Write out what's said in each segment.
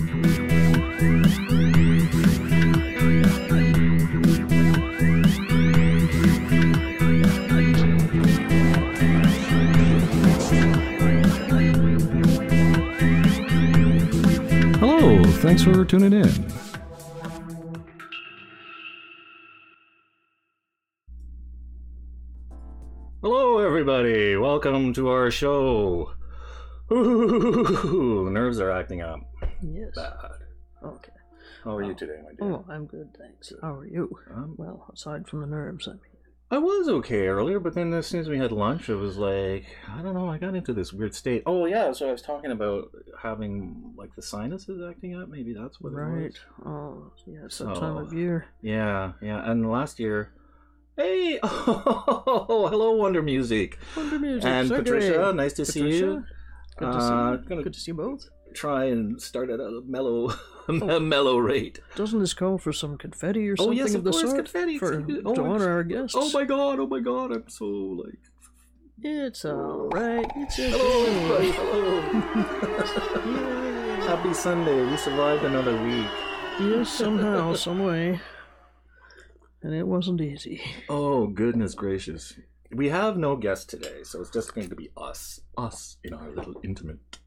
Hello, thanks for tuning in. Hello, everybody. Welcome to our show. Ooh, the nerves are acting up. Yes. Bad. Okay. How are you today, my dear? Oh, I'm good, thanks. How are you? Well, aside from the nerves, I mean. I was okay earlier, but then as soon as we had lunch, it was like, I don't know, I got into this weird state. Oh, yeah, so I was talking about having, like, the sinuses acting up. Maybe that's what it was. Right. Oh, yeah, it's that time of year. Yeah. And last year... Hey! Oh, hello, Wonder Music. Wonder Music. And Sergey. Patricia, nice to see you. Good to see you. Good to see you both. Try and start at a mellow rate. Doesn't this call for some confetti or something of the sort? Confetti. To honor our guests? Oh my god, I'm so, like... It's alright. It's okay. Hello, everybody, hello. Happy Sunday, we survived another week. Yes, somehow, some way. And it wasn't easy. Oh, goodness gracious. We have no guest today, so it's just going to be us in our little intimate,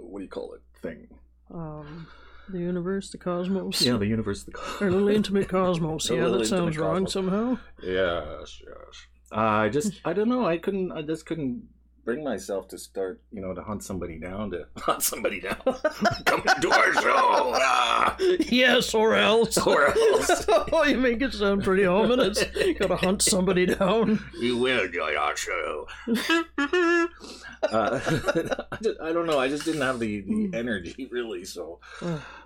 what do you call it, thing. The universe, the cosmos. Yeah, the universe, the cosmos. Our little intimate cosmos. Yeah, that sounds wrong somehow. Yes. I don't know, I just couldn't bring myself to start, to hunt somebody down. Come to our show. Yes, or else. Oh, you make it sound pretty ominous. Gotta hunt somebody down. You will join our show. I don't know. I just didn't have the energy, really. So,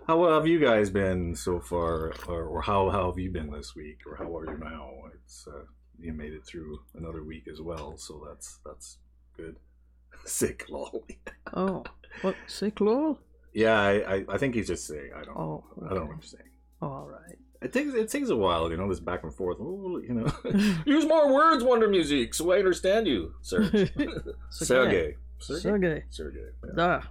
how have you guys been so far, or how have you been this week, or how are you now? It's you made it through another week as well, so that's good. Sick lol. Oh, what, sick lol? Yeah, I think he's just saying. I don't know what you're saying. Oh, all right. It takes a while, this back and forth. Use more words, Wonder Music, so I understand you, Sergey. Sergey. Da.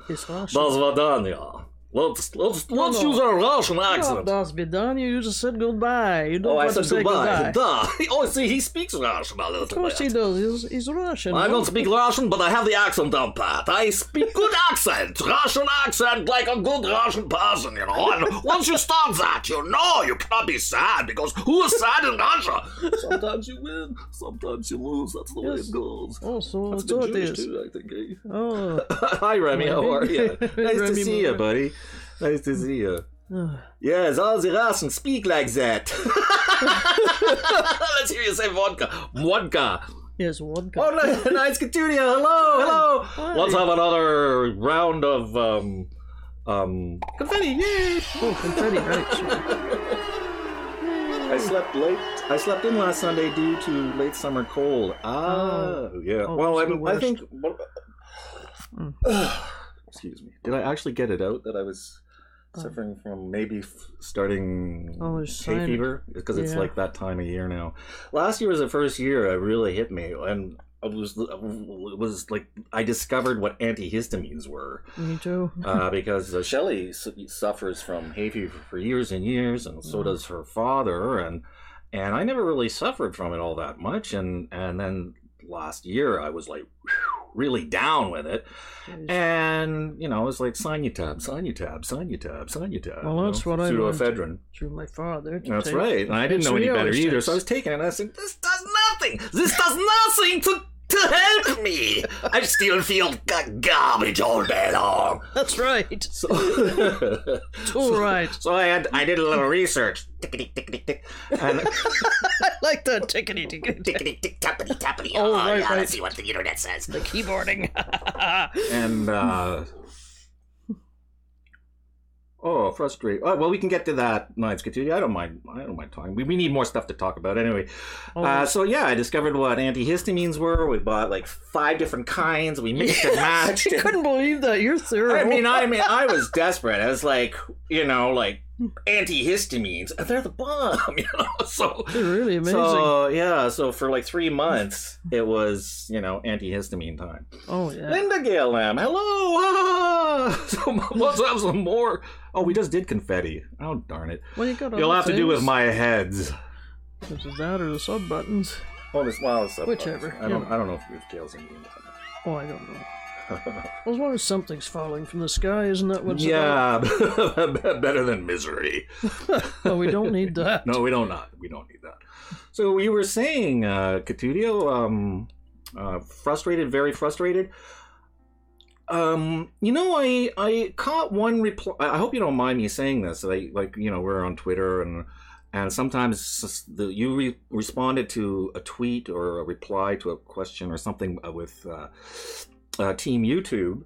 Das war dann, ja. Let's use our Russian accent. Das vidanya, you just said goodbye. You don't want to say goodbye. Da. Oh, see, he speaks Russian a little bit. Of course he does. He's Russian. I don't speak Russian, but I have the accent down pat. I speak good accent. Russian accent like a good Russian person, And once you start that, you cannot be sad, because who is sad in Russia? Sometimes you win, sometimes you lose. That's the way it goes. Oh, so that's so it is. Too, I think. Eh? Oh. Hi, Remy. How are you? Nice to see you, buddy. Nice to see you. Yes, all the Russians speak like that. Let's hear you say vodka. Vodka. Yes, vodka. Oh, nice Katunia. Hello. Hi. Let's have another round of confetti. Yay! Oh, confetti, right. Sure. I slept late. I slept in last Sunday due to late summer cold. Yeah. Oh, well, I think. Excuse me. Did I actually get it out that I was suffering from maybe starting hay fever? Because it's like that time of year now. Last year was the first year it really hit me, and it was like I discovered what antihistamines were. Me too. Because Shelley suffers from hay fever for years and years, and so does her father, and I never really suffered from it all that much, and then last year I was like really down with it. And it's like Sinutab. Well, that's what I learned pseudoephedrine through my father. That's right. And I didn't know any better either, so I was taking it and I said, this does nothing to help me. I still feel garbage all day long. That's right. So, all right. So I did a little research. Tickety-tick. And I like that tickety-tick. Tickety-tick-tappity-tappity. Oh, right. Let's see what the internet says. The keyboarding. And, frustrated. Oh, well, we can get to that, Knives Katudia. I don't mind talking. We need more stuff to talk about anyway. So yeah, I discovered what antihistamines were. We bought like 5 different kinds. We mixed and matched. I couldn't believe that. You're thorough. I mean, I was desperate. I was like, antihistamines. They're the bomb, you know. So They're really amazing. So yeah, so for like 3 months, it was antihistamine time. Oh yeah. Linda Gale Lamb, hello. Ah! So let's have some more. Oh, we just did confetti. Oh darn it. Well, You'll have to do with my heads. This is that or the sub buttons. Oh, it's Whichever. I don't know if we have tails in game. Oh, I don't know. As long as something's falling from the sky, isn't that what's about? Better than misery. Oh, we don't need that. No, we don't need that. So you were saying, Catudio, frustrated, very frustrated. I caught one reply. I hope you don't mind me saying this. We're on Twitter and sometimes you responded to a tweet or a reply to a question or something with Team YouTube,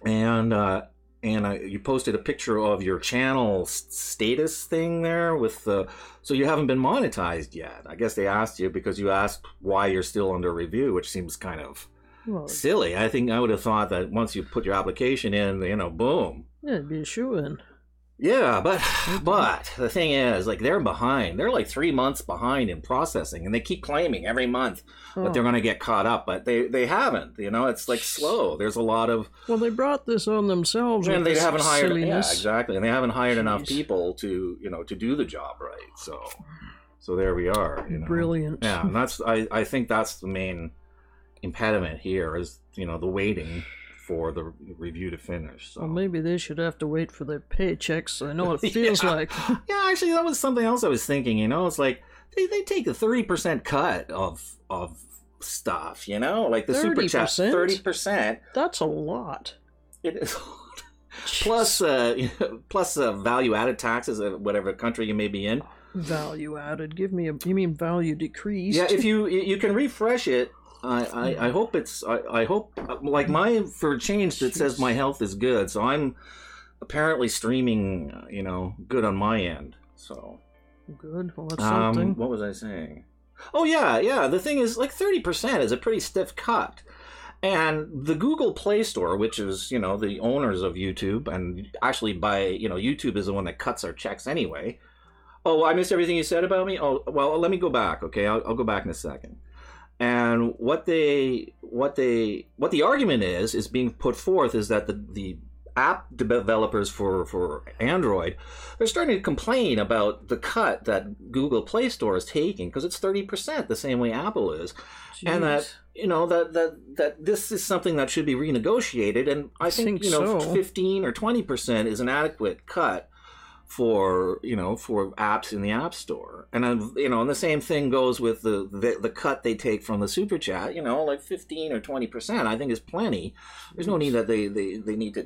and you posted a picture of your channel status thing there with so you haven't been monetized yet. I guess they asked you because you asked why you're still under review, which seems kind of silly. I think I would have thought that once you put your application in, boom. Yeah, it'd be a shoo-in. Yeah, but the thing is, they're behind. They're like 3 months behind in processing, and they keep claiming every month that they're going to get caught up, but they haven't. It's slow. There's a lot of they brought this on themselves, and they haven't hired. Silliness. Yeah, exactly, and they haven't hired enough people to do the job right. So there we are. Brilliant. Yeah, and I think that's the main impediment here is the waiting for the review to finish. So. Well, maybe they should have to wait for their paychecks. I know what it feels like. Yeah, actually, that was something else I was thinking. It's like they take a 30% cut of stuff. Like the 30%? Super chat, 30%. That's a lot. It is. Plus value added taxes of whatever country you may be in. Value added. You mean value decreased? Yeah, if you can refresh it. I hope I hope like mine for a change that says my health is good, so I'm apparently streaming good on my end. So good. Well, that's something. What was I saying? Oh yeah. The thing is, 30% is a pretty stiff cut, and the Google Play Store, which is the owners of YouTube, and actually YouTube is the one that cuts our checks anyway. Oh, I missed everything you said about me. Oh well, let me go back. Okay, I'll go back in a second. And what the argument is being put forth is that the app developers for Android, they're starting to complain about the cut that Google Play Store is taking because it's 30%, the same way Apple is. Jeez. And that this is something that should be renegotiated. And I think so. 15 or 20% is an adequate cut for apps in the App Store, and and the same thing goes with the cut they take from the super chat. 15 or 20%. I think is plenty. There's no need that they need to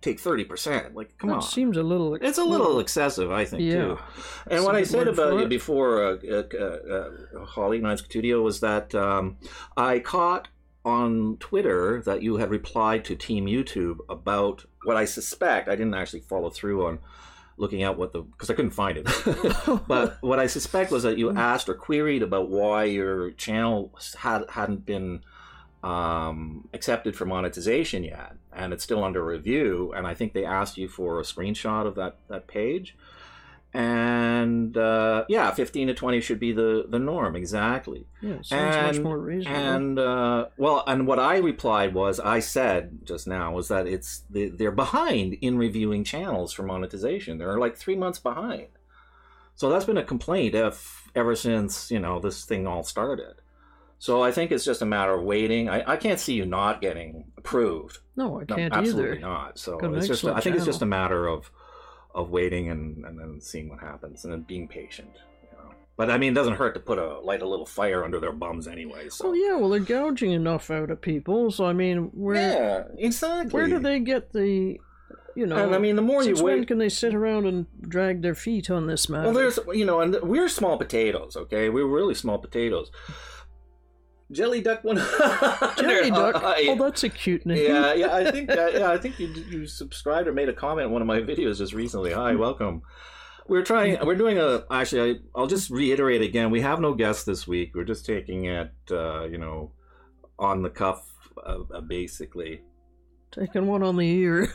take 30%. Come on, that seems a little. It's a little excessive, I think, too. And what I said about you before, Holly Knives Studio, was that I caught on Twitter that you had replied to Team YouTube about what I suspect. I didn't actually follow through on looking out because I couldn't find it. But what I suspect was that you asked or queried about why your channel hadn't been accepted for monetization yet, and it's still under review. And I think they asked you for a screenshot of that page. And 15 to 20 should be the norm, exactly. Yeah, it sounds much more reasonable. And what I replied I said just now was that they're behind in reviewing channels for monetization. They're like 3 months behind. So that's been a complaint ever since this thing all started. So I think it's just a matter of waiting. I can't see you not getting approved. No, I can't absolutely either. Not. So I think it's just a matter of waiting and then seeing what happens and then being patient. But I mean, it doesn't hurt to light a little fire under their bums anyway. So. Well, they're gouging enough out of people. So I mean, exactly. Where do they get the, And I mean, the more you wait, when can they sit around and drag their feet on this matter? Well, there's and we're small potatoes. Okay, we're really small potatoes. Jelly Duck one. Jelly Duck. Oh, that's a cute name. Yeah. I think you subscribed or made a comment in one of my videos just recently. Hi, welcome. We're doing actually, I'll just reiterate again. We have no guests this week. We're just taking it, on the cuff, basically. Taking one on the ear.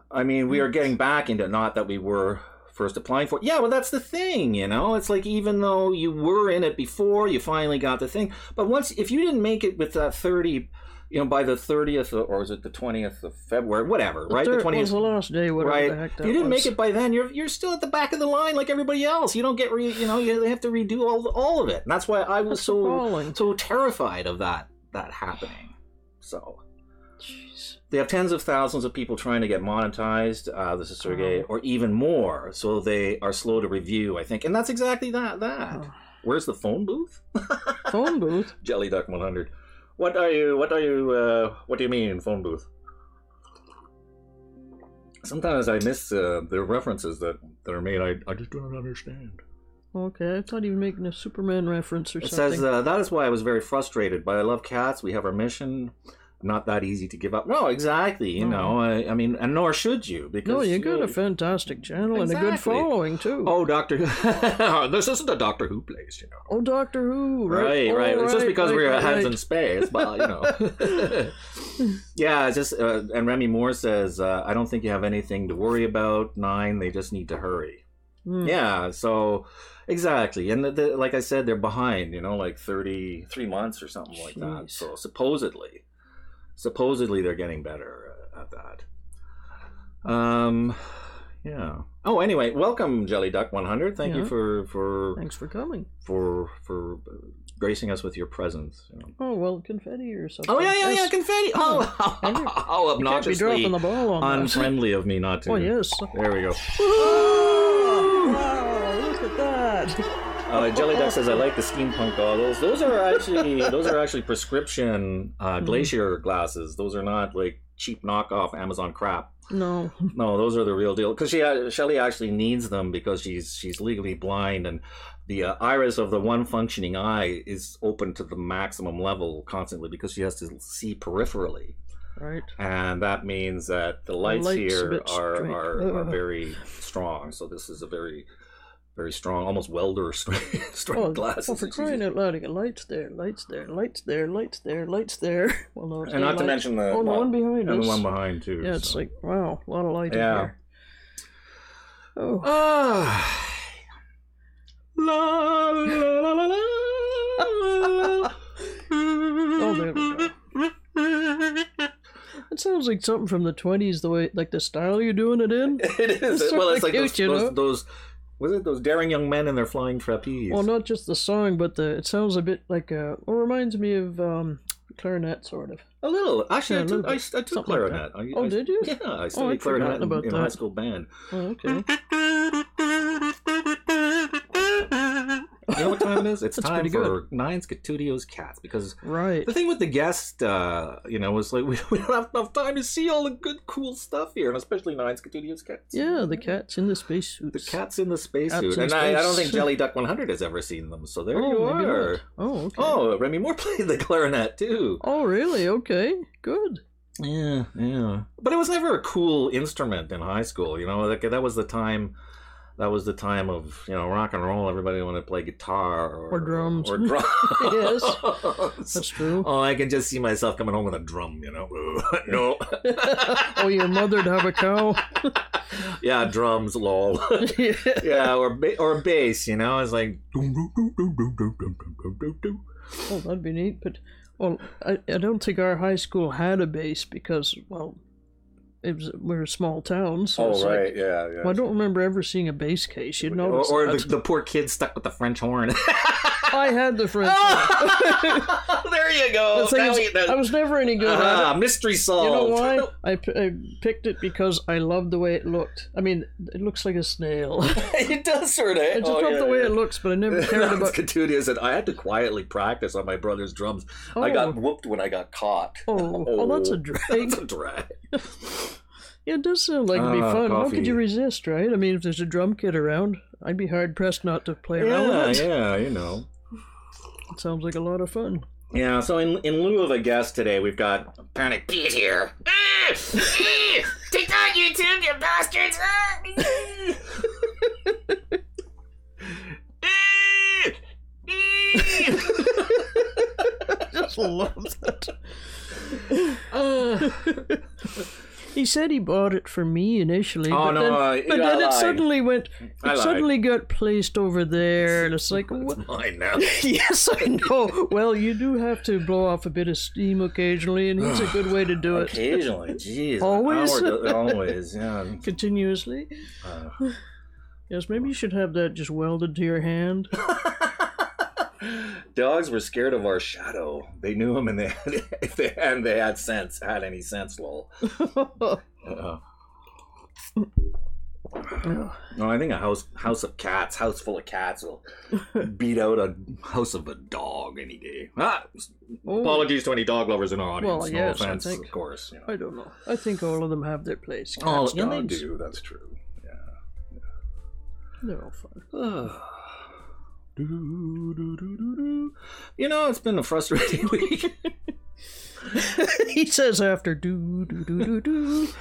I mean, we are getting back into not that we were first applying for. Yeah, well, that's the thing, you know. It's like even though you were in it before, you finally got the thing. But if you didn't make it with that 30, you know, by the 30th or is it the 20th of February, whatever, right? The 20th was the last day, whatever right? the heck that if you didn't was. make it by then, you're still at the back of the line like everybody else. You don't get they have to redo all of it. And that's why I was so terrified of that happening. So. Jeez. They have tens of thousands of people trying to get monetized, this is Sergey, or even more. So they are slow to review, I think. And that's exactly that. Where's the phone booth? Phone booth? Jelly Duck 100. What do you mean, phone booth? Sometimes I miss the references that are made. I just don't understand. Okay, I thought he was making a Superman reference or something. It says, that is why I was very frustrated, but I love cats. We have our mission. Not that easy to give up. No, exactly. You know, I mean, and nor should you. Because no, you got a fantastic channel and a good following too. Oh, Doctor Who. This isn't a Doctor Who place, you know. Oh, Doctor Who. Right. It's just because we're heads in space, but you know. Yeah, it's just. And Remy Moore says, I don't think you have anything to worry about. 9, they just need to hurry. Yeah. So. Exactly, and like I said, they're behind. You know, like 33 months or something like that. So supposedly they're getting better at that. Yeah. Oh, anyway, welcome, Jelly Duck 100. Thank you for thanks for coming. For gracing us with your presence. You know. Oh well, confetti or something. Oh yeah, confetti. Oh, how obnoxiously the ball on unfriendly of me not to. Oh yes. There we go. Wow, look at that. Jelly Duck says, I like the steampunk goggles. Those are actually prescription glacier glasses. Those are not like cheap knockoff Amazon crap. No, those are the real deal. Because Shelley actually needs them because she's legally blind, and the iris of the one functioning eye is open to the maximum level constantly because she has to see peripherally. Right. And that means that the lights here are very strong. So this is a very strong, almost welder strength glasses. Well, for crying out loud, you got lights there. Well, no, and not to mention the one behind us. And the one behind, too. Yeah, it's like, wow, a lot of light in here. Oh. La, la, la, la, la. Oh, there we go. It sounds like something from the 20s, the way, like the style you're doing it in. It is. It's like cute, those was it those daring young men in their flying trapeze? Well, not just the song, but it sounds a bit like it reminds me of clarinet, sort of. A little. Actually, I took clarinet. Like did you? Yeah, I studied clarinet in high school band. Oh, okay. You know what time it is? It's time for Nine Scatudio's Cats, because the thing with the guest, was like we don't have enough time to see all the good, cool stuff here, and especially Nine Scatudio's Cats. Yeah, the cats in the spacesuits. The cats in the spacesuit, and I don't think Jelly Duck 100 has ever seen them. So there you are. Oh, okay. Oh, Remy Moore played the clarinet too. Oh, really? Okay, good. Yeah. But it was never a cool instrument in high school. You know, like that was the time. That was the time of, rock and roll. Everybody wanted to play guitar or drums. Or drums. Yes, that's true. Oh, I can just see myself coming home with a drum, No. Oh, your mother'd have a cow? Yeah, drums, lol. Yeah, or bass, It's like... Oh, that'd be neat. But, I don't think our high school had a bass because, we're a small town, so yeah. Well, I don't remember ever seeing a bass case. You'd notice, or the poor kid stuck with the French horn. I had the French horn. There you go. I was never any good at it. Mystery solved. You know why? I picked it because I loved the way it looked. I mean, it looks like a snail. It does sort of. I just love the way it looks, but I never cared about. Catudia said I had to quietly practice on my brother's drums. Oh. I got whooped when I got caught. Oh, that's a drag. That's a drag. Yeah, it does sound like it'd be fun. How could you resist, right? I mean, if there's a drum kit around, I'd be hard-pressed not to play around with it. Yeah, It sounds like a lot of fun. Yeah, so in lieu of a guest today, we've got Panic Pete here. Take that, YouTube, you bastards! I just love that. He said he bought it for me initially, Oh, but no, then I it lied. suddenly went. I It lied. suddenly got placed over there, and it's like, what? It's mine now. Yes, I know. Well, you do have to blow off a bit of steam occasionally, and it's a good way to do it. Occasionally, jeez. Always? Always, yeah. Continuously. Yes, maybe you should have that just welded to your hand. Dogs were scared of our shadow. They knew him, and they had sense. Had any sense, lol. No, I think a house full of cats will beat out a house of a dog any day. Apologies to any dog lovers in our audience. Well, yes, no offense, I think, of course. I don't know. I think all of them have their place. Cats, Oh, yeah, they dogs, do. That's true. Yeah. they're all fun. You know, it's been a frustrating week. He says after do.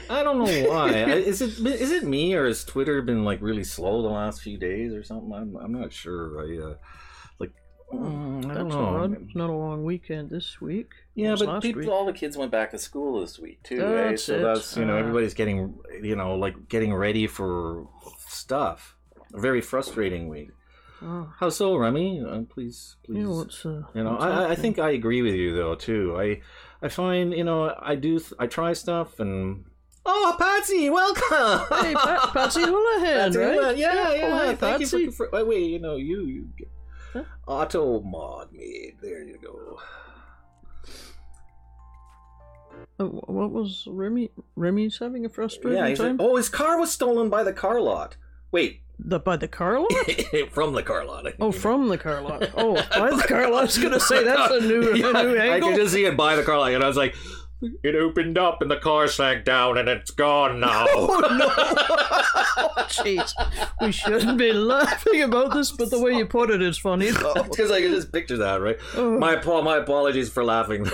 I don't know why. Is it me, or has Twitter been like really slow the last few days or something? I'm not sure. I don't know. Odd. It's not a long weekend this week. Yeah, but week. all the kids went back to school this week too. That's So it. that's everybody's getting getting ready for stuff. A very frustrating week. Oh. How so, Remy? Please. You know what's I think I agree with you though too. I find I try stuff and Patsy, welcome. Hey, Patsy Houlihan, Patsy right? Houlihan. Yeah. Hi, Thank Patsy. you for wait. You get auto mod made. There you go. What was Remy? Remy's having a frustrating time. His car was stolen by the car lot. Wait. By the car lot? From the car lot. From the car lot. Oh, by the car lot. I was going to say that's a new angle. I could just see it by the car lot, and I was like, it opened up and the car sank down and it's gone now. Oh, no. Jeez. We shouldn't be laughing about this, but the way you put it is funny. Because I can just picture that, right? My apologies for laughing.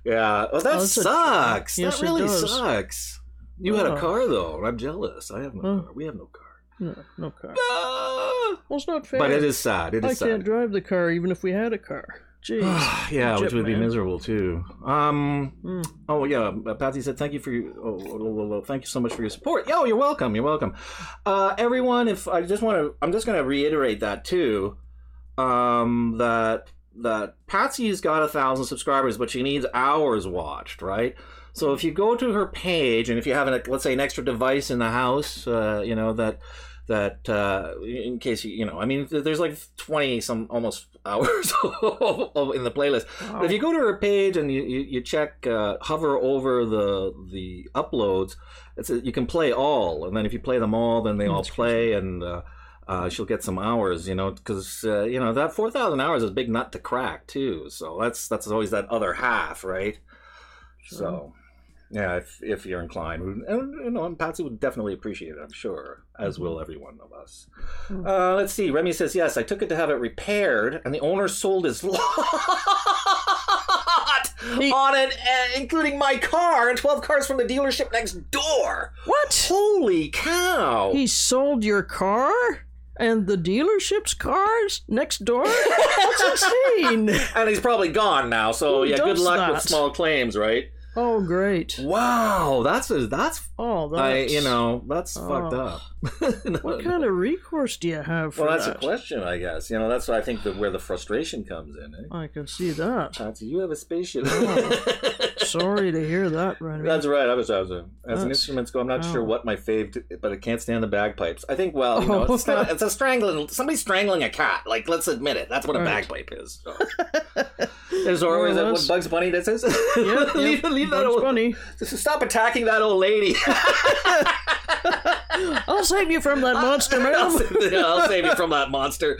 Yeah. Well, that sucks. Yes, that really it does. sucks. You had a car, though. I'm jealous. I have no car. We have no car. No car. Well, it's not fair. But it is sad. I can't drive the car even if we had a car. Jeez. Yeah, which would be man. miserable too. Oh yeah, Patsy said thank you for your thank you so much for your support. Yo, you're welcome. You're welcome. Everyone, I'm just going to reiterate that too. That Patsy's got 1,000 subscribers, but she needs hours watched, right? So if you go to her page, and if you have let's say an extra device in the house, that in case there's like 20 some almost hours in the playlist. Wow. But if you go to her page and you check hover over the uploads, you can play all, and then if you play them all, then they all play, and she'll get some hours, because that 4,000 hours is a big nut to crack too. So that's always that other half, right? Sure. So. Yeah, if you're inclined, and Patsy would definitely appreciate it, I'm sure, as will every one of us. Let's see. Remy says yes. I took it to have it repaired, and the owner sold his lot on it, including my car and 12 cars from the dealership next door. What? Holy cow! He sold your car? And the dealership's cars next door? That's insane. And he's probably gone now, so Who good luck that? with small claims, right? Oh, great! Wow, that's fucked up. What kind of recourse do you have for that's that? a question, I guess. That's I think where the frustration comes in. I can see that. Patsy, you have a spaceship. Sorry to hear that, Rennie. That's right. As an instruments go, I'm not sure what my fave, but it can't stand the bagpipes. I think, it's a strangling. Somebody's strangling a cat. Like, let's admit it. That's what a bagpipe is. So. There's always what Bugs Bunny that says. Leave that old Bunny. Stop attacking that old lady. I'll save you from that monster, man. I'll save you from that monster.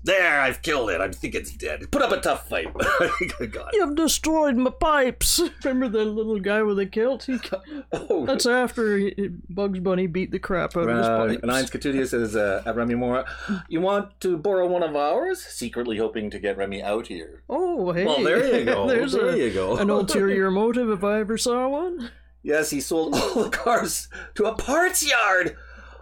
There, I've killed it. I think it's dead. Put up a tough fight. God. You've destroyed my pipes. Remember the little guy with the kilt? That's after Bugs Bunny beat the crap out of his pipes. Nines Catudia says, Remy Moore, you want to borrow one of ours? Secretly hoping to get Remy out here. Oh, hey. Well, there you go. There you go. An ulterior motive if I ever saw one. Yes, he sold all the cars to a parts yard.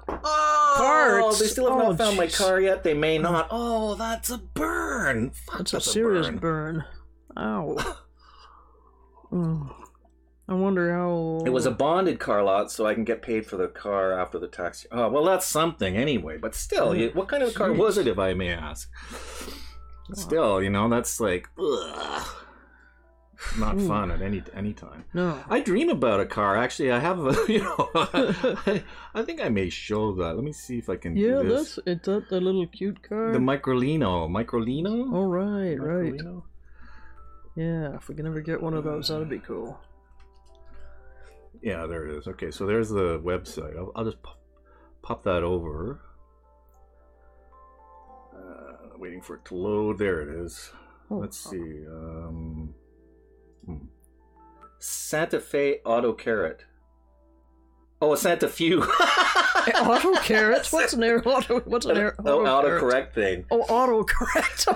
Oh, parts. They still have not found my car yet. They may not. Oh, that's a burn. That's a serious burn. Ow. I wonder how... It was a bonded car lot, so I can get paid for the car after the tax. Oh, well, that's something anyway. But still, what kind of car was it, if I may ask? Still, that's like, ugh, not fun at any time. No. I dream about a car. Actually, I have I think I may show that. Let me see if I can do this. Is that the little cute car? The Microlino. Oh, right. Yeah, if we can ever get one of those, that'd be cool. Yeah, there it is. Okay, so there's the website. I'll just pop that over. Waiting for it to load. There it is. Let's see. Santa Fe Auto Carrot. Oh, a Santa Fe. Auto carrot? What's an auto? What's an auto? Autocorrect thing. Oh, autocorrect.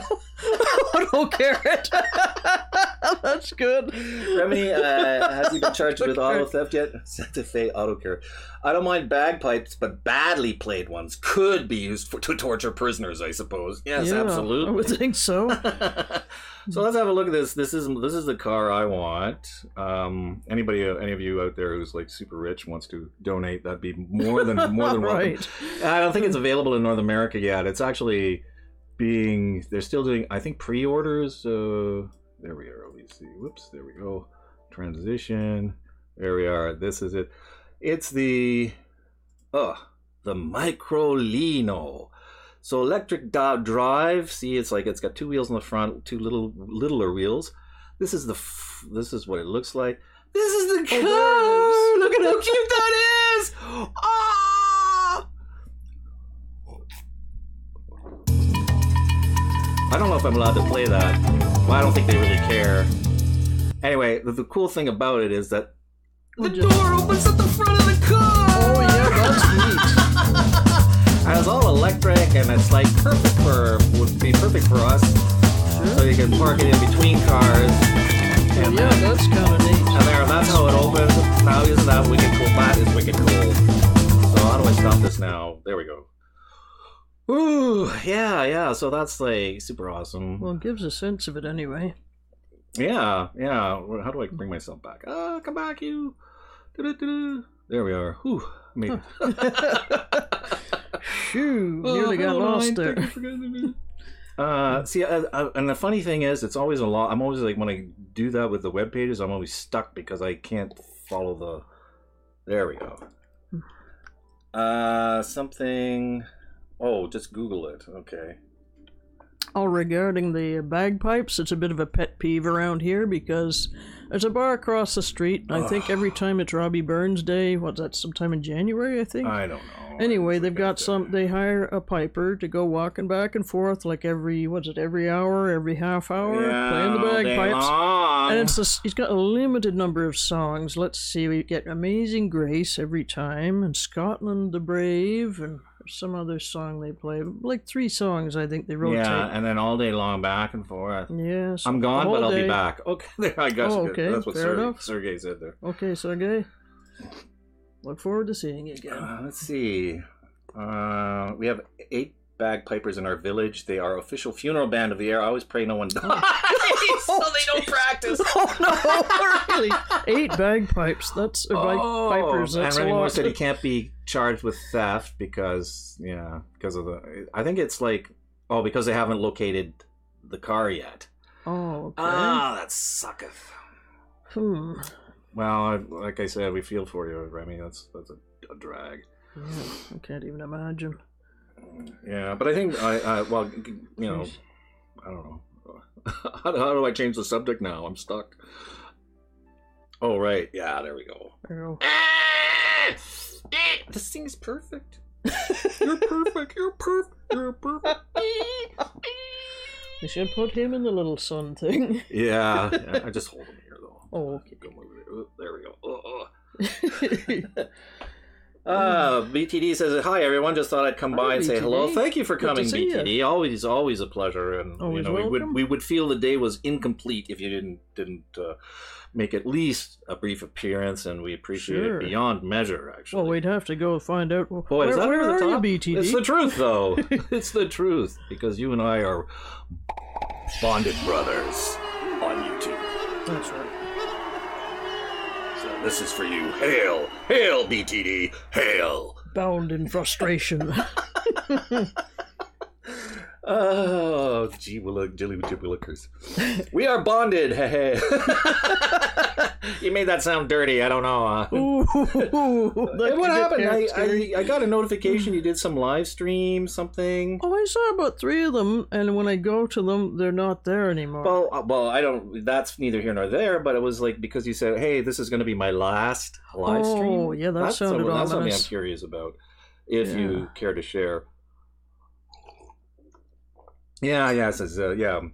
Auto carrot. That's good. Remini, has he been charged with auto theft yet? Santa Fe Auto Carrot. I don't mind bagpipes, but badly played ones could be used to torture prisoners, I suppose. Yes, absolutely. I would think so. So let's have a look at this. This is the car I want. Any of you out there who's like super rich wants to donate, that'd be more than welcome. Right. I don't think it's available in North America yet. It's actually they're still doing, I think, pre-orders. There we are. Let me see. Whoops. There we go. Transition. There we are. This is it. It's the Microlino. So electric drive. See, it's got two wheels in the front, two littler wheels. This is what it looks like. This is the car. Oh, look at how cute that is. Ah! I don't know if I'm allowed to play that. Well, I don't think they really care. Anyway, the cool thing about it is that the door opens at the front of the car. Oh yeah, that's neat. And it's all electric, and it's like would be perfect for us. Sure. So you can park it in between cars. And that's kind of neat. And that's how it opens. Now, isn't that wicked cool? That is wicked cool. So how do I stop this now? There we go. Ooh, yeah. So that's like super awesome. Well, it gives a sense of it anyway. Yeah. How do I bring myself back? Come back, you. There we are. Whew. Shoo, nearly got lost there. See, and the funny thing is, it's always I'm always like, when I do that with the web pages, I'm always stuck because I can't follow the. There we go. Something. Oh, just Google it. Okay. Oh, regarding the bagpipes, it's a bit of a pet peeve around here because there's a bar across the street. I think every time it's Robbie Burns Day, what's that, sometime in January, I think? I don't know. Anyway, they've got they hire a piper to go walking back and forth like every hour, every half hour, playing the bagpipes. And he's got a limited number of songs. Let's see, we get Amazing Grace every time, and Scotland the Brave, and some other song they play. Like 3 songs, I think they rotate. Yeah, and then all day long back and forth. Yeah. So I'm gone, but I'll be back. Okay, there, I guess. Oh, okay. That's what Sergey said there. Okay, Sergey. Look forward to seeing you again. Let's see. We have 8 bagpipers in our village. They are official funeral band of the air. I always pray no one dies, so they don't practice. Oh no, really? 8 bagpipes. That's bagpipers. That's and a lot. said he can't be charged with theft because of the. I think it's like because they haven't located the car yet. Oh, okay. That sucketh. Well, like I said, we feel for you, Remy. That's a drag. Yeah, I can't even imagine. Yeah, but I think I don't know. How do I change the subject now? I'm stuck. Oh right, yeah, there we go. This thing is perfect. You're perfect. You're perfect. You're perfect. You should put him in the little sun thing. Yeah, I just hold him here though. Oh, okay. There we go. BTD says, "Hi everyone, just thought I'd come by and say hello. Thank you for coming, BTD. Always a pleasure, and we would feel the day was incomplete if you didn't make at least a brief appearance, and we appreciate it beyond measure. Actually, well, we'd have to go find out. Boy, is that where over the top? You, BTD? It's the truth, though. It's the truth, because you and I are bonded brothers on YouTube. That's right. So This is for you. Hail! Hail, BTD! Hail! Bound in frustration. Oh, gee willikers. We are bonded. Hey. You made that sound dirty. I don't know. What happened? I got a notification you did some live stream, something. Oh, I saw about 3 of them, and when I go to them, they're not there anymore. Well, I don't. That's neither here nor there. But it was like because you said, "Hey, this is going to be my last live stream." Oh, yeah, that sounded ominous. That's something I'm curious about. If you care to share. Yeah, it says,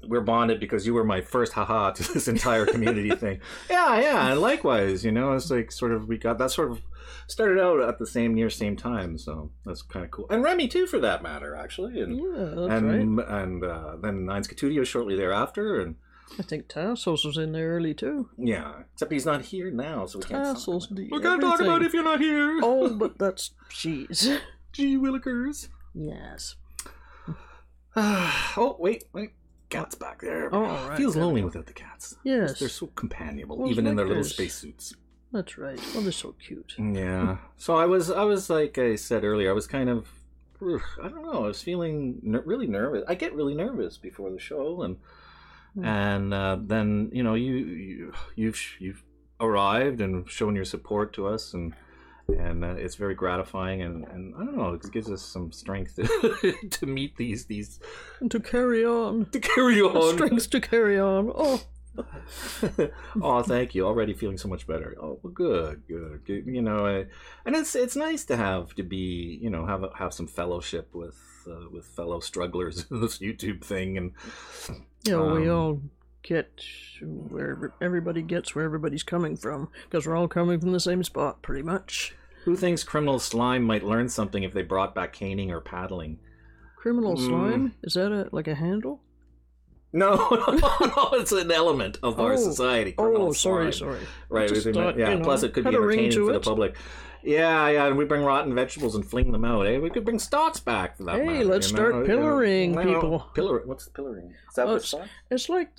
we're bonded because you were my first haha to this entire community thing. Yeah, and likewise, it's like sort of, we got that sort of started out at the same time, so that's kind of cool. And Remy too, for that matter, actually. And, that's right. And then Nines Studio shortly thereafter, and I think Tassos was in there early too. Yeah, except he's not here now, so we can't we can't talk about it if you're not here. Oh, but that's, jeez. Gee willikers. Yes. Oh, wait. Cat's back there. Oh, right. Feels lonely without the cats. Yes. They're so companionable, even in their little spacesuits. That's right. Well, they're so cute. Yeah. So I was like I said earlier, I was kind of, I don't know, I was feeling really nervous. I get really nervous before the show, and then, you've arrived and shown your support to us, and it's very gratifying, and I don't know, it gives us some strength to meet these and to carry on. Strength to carry on. Oh. Oh, thank you. Already feeling so much better. Oh, well, good. And it's nice to be have some fellowship with fellow strugglers in this YouTube thing, and we all get everybody gets where everybody's coming from, because we're all coming from the same spot, pretty much. Who thinks criminal slime might learn something if they brought back caning or paddling? Criminal slime? Is that like a handle? No, it's an element of our society. Sorry. Right, plus it could be entertaining for the public. Yeah, and we bring rotten vegetables and fling them out. We could bring stocks back for that matter. Hey, let's start pillorying people. What's pillorying? Is that what it's like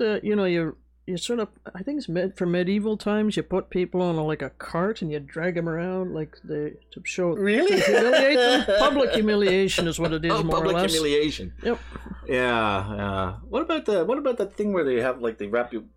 you sort of, I think it's for medieval times, you put people on a cart and you drag them around to show... Really? To humiliate them. Public humiliation is what it is, more or less. Public humiliation. Yep. Yeah. What about that thing where they have, they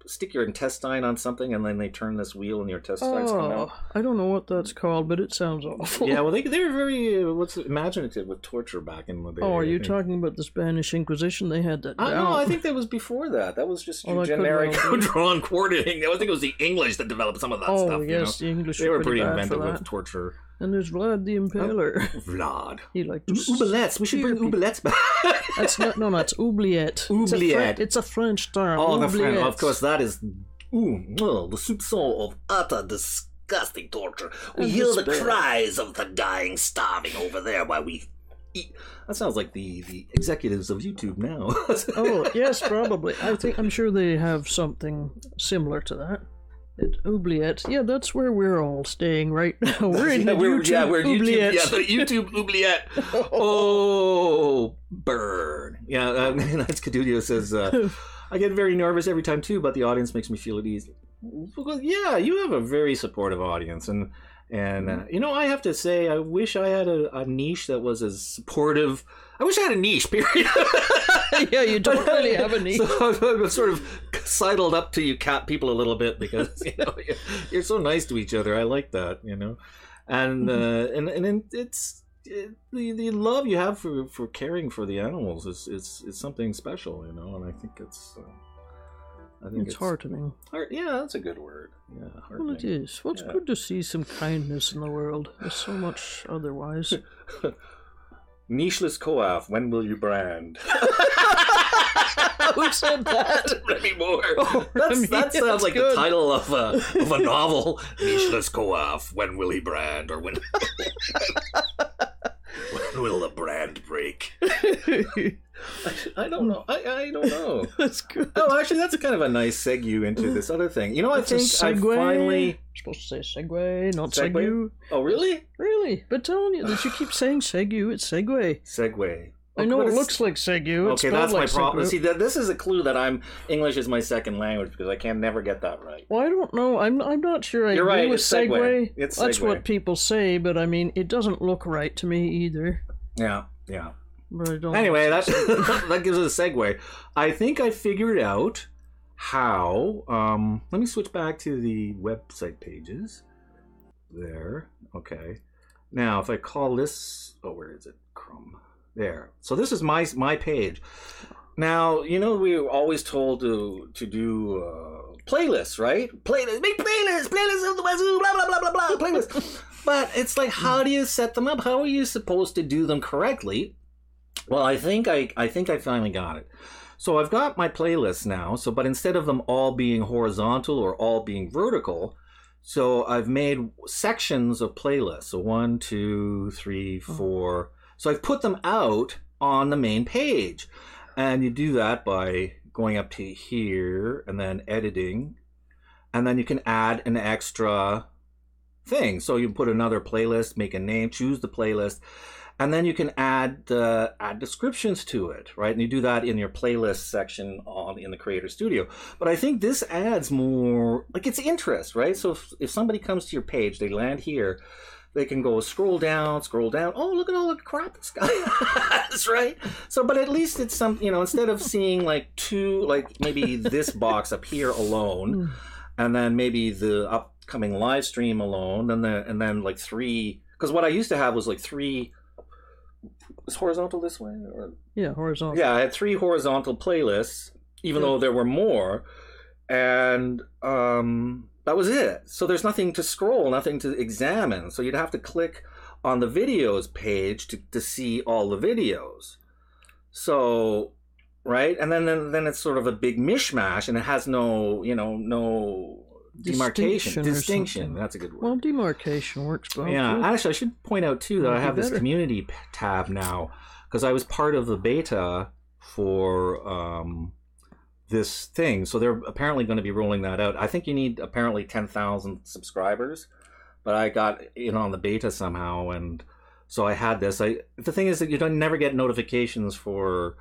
stick your intestine on something and then they turn this wheel and your intestines come out? I don't know what that's called, but it sounds awful. Yeah, well, they were very, imaginative with torture back in the day. Oh, are you talking about the Spanish Inquisition? They had that down. No, I think that was before that. That was just generic drawn quartering. I think it was the English that developed some of that stuff. Oh, yes, the English they were pretty bad inventive with torture. And there's Vlad the Impaler. Vlad. He liked to... Oubliettes. We should bring oubliettes back. That's oubliette. Oubliette. It's a French term. Oh, the French. Of course, that is... the soupçon of utter disgusting torture. We hear the cries of the dying, starving over there while we eat. That sounds like the executives of YouTube now. Oh, yes, probably. I'm sure they have something similar to that. Oubliette. Yeah, that's where we're all staying right now. We're in YouTube. Yeah, the YouTube oubliette. Oh, burn. Yeah, that's Cadudio says, I get very nervous every time too, but the audience makes me feel at ease. Well, yeah, you have a very supportive audience, and I have to say, I wish I had a niche that was as supportive. I wish I had a niche, period. Yeah, you don't really have a niche. So I've sort of sidled up to you cat people a little bit because you're so nice to each other. I like that, and it's the love you have for caring for the animals is something special, and I think it's. It's heartening. Yeah, that's a good word. Yeah, heartening. Well, it is. Well, it's good to see some kindness in the world. There's so much otherwise. Nicheless Coaf, when will you brand? Who said that? Remy Moore. That sounds like good. The title of a novel. Nicheless Coaf, when will he brand? Or when will the brand break? I don't know. I don't know. That's good. Oh, actually, that's kind of a nice segue into this other thing. I think I finally... You're supposed to say segue, not segue. Oh, really? Really? But telling you that you keep saying segue, it's segue. Segue. I know it looks like Segu. Okay, that's my problem. See, this is a clue that English is my second language because I can never get that right. Well, I don't know. I'm not sure. You're right. With It's Segway. That's what people say, but I mean, it doesn't look right to me either. Yeah. But I don't. Anyway, that gives us a segue. I think I figured out how. Let me switch back to the website pages. There. Okay. Now, if I call this, where is it? Chrome. There. So this is my page. Now, we were always told to do playlists, right? Make playlists of the Wazoo, blah blah blah blah blah, playlists. But it's like, how do you set them up? How are you supposed to do them correctly? Well, I think I finally got it. So I've got my playlists now. But instead of them all being horizontal or all being vertical, so I've made sections of playlists. So 1, 2, 3, 4. So I've put them out on the main page. And you do that by going up to here and then editing. And then you can add an extra thing. So you put another playlist, make a name, choose the playlist. And then you can add descriptions to it, right? And you do that in your playlist section in the Creator Studio. But I think this adds more, like, it's interest, right? So if somebody comes to your page, they land here, they can go scroll down. Oh, look at all the crap this guy has, right? So, but at least it's some, instead of seeing like two, like maybe this box up here alone, and then maybe the upcoming live stream alone, and then like 3, because what I used to have was like 3. Is horizontal this way? Or? Yeah, horizontal. Yeah, I had 3 horizontal playlists, even though there were more, and that was it. So there's nothing to scroll, nothing to examine. So you'd have to click on the videos page to see all the videos. So, right, and then it's sort of a big mishmash, and it has no distinction. That's a good word. Well, demarcation works well. Yeah, actually, I should point out too that I have this community tab now because I was part of the beta for this thing. So they're apparently going to be rolling that out. I think you need apparently 10,000 subscribers, but I got in on the beta somehow, and so I had this. The thing is that you never get notifications for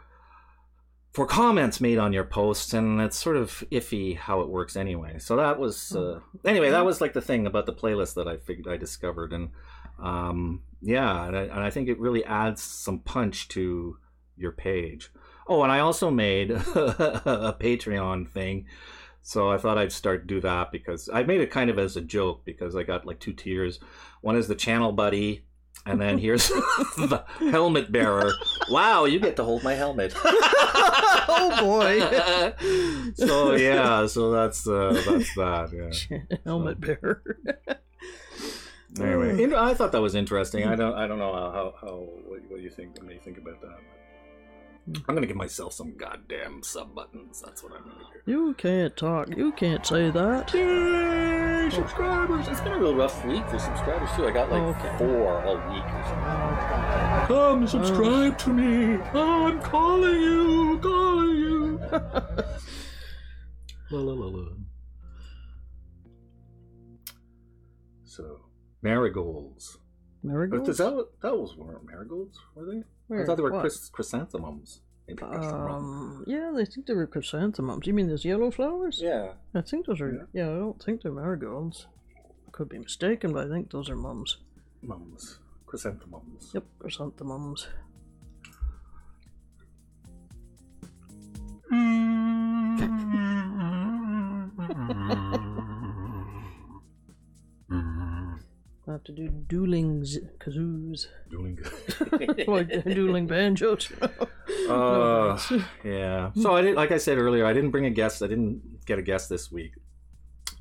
comments made on your posts, and it's sort of iffy how it works anyway. So that was anyway, that was like the thing about the playlist that I discovered, and and I think it really adds some punch to your page. Oh, and I also made a Patreon thing, so I thought I'd start to do that because I made it kind of as a joke because I got like 2 tiers. One is the channel buddy, and then here's the helmet bearer. Wow, you get to hold my helmet. Oh boy. So that's that. Yeah. Helmet bearer. Anyway, I thought that was interesting. I don't know what you think. What do you think about that? I'm gonna give myself some goddamn sub buttons. That's what I'm gonna do. You can't talk. You can't say that. Yay, subscribers! It's been a real rough week for subscribers too. I got like 4 all week or something. Come subscribe to me. I'm calling you. La la la la. So marigolds. Marigolds? That was marigolds, were they? Where? I thought they were What? chrysanthemums. Maybe Yeah, I think they were chrysanthemums. You mean those yellow flowers? Yeah. I think those are. Yeah, I don't think they're marigolds. Could be mistaken, but I think those are mums. Mums. Chrysanthemums. Yep, chrysanthemums. I have to do dueling kazoos. Dueling. Like dueling banjos. Yeah. So I did, like I said earlier, I didn't bring a guest. I didn't get a guest this week,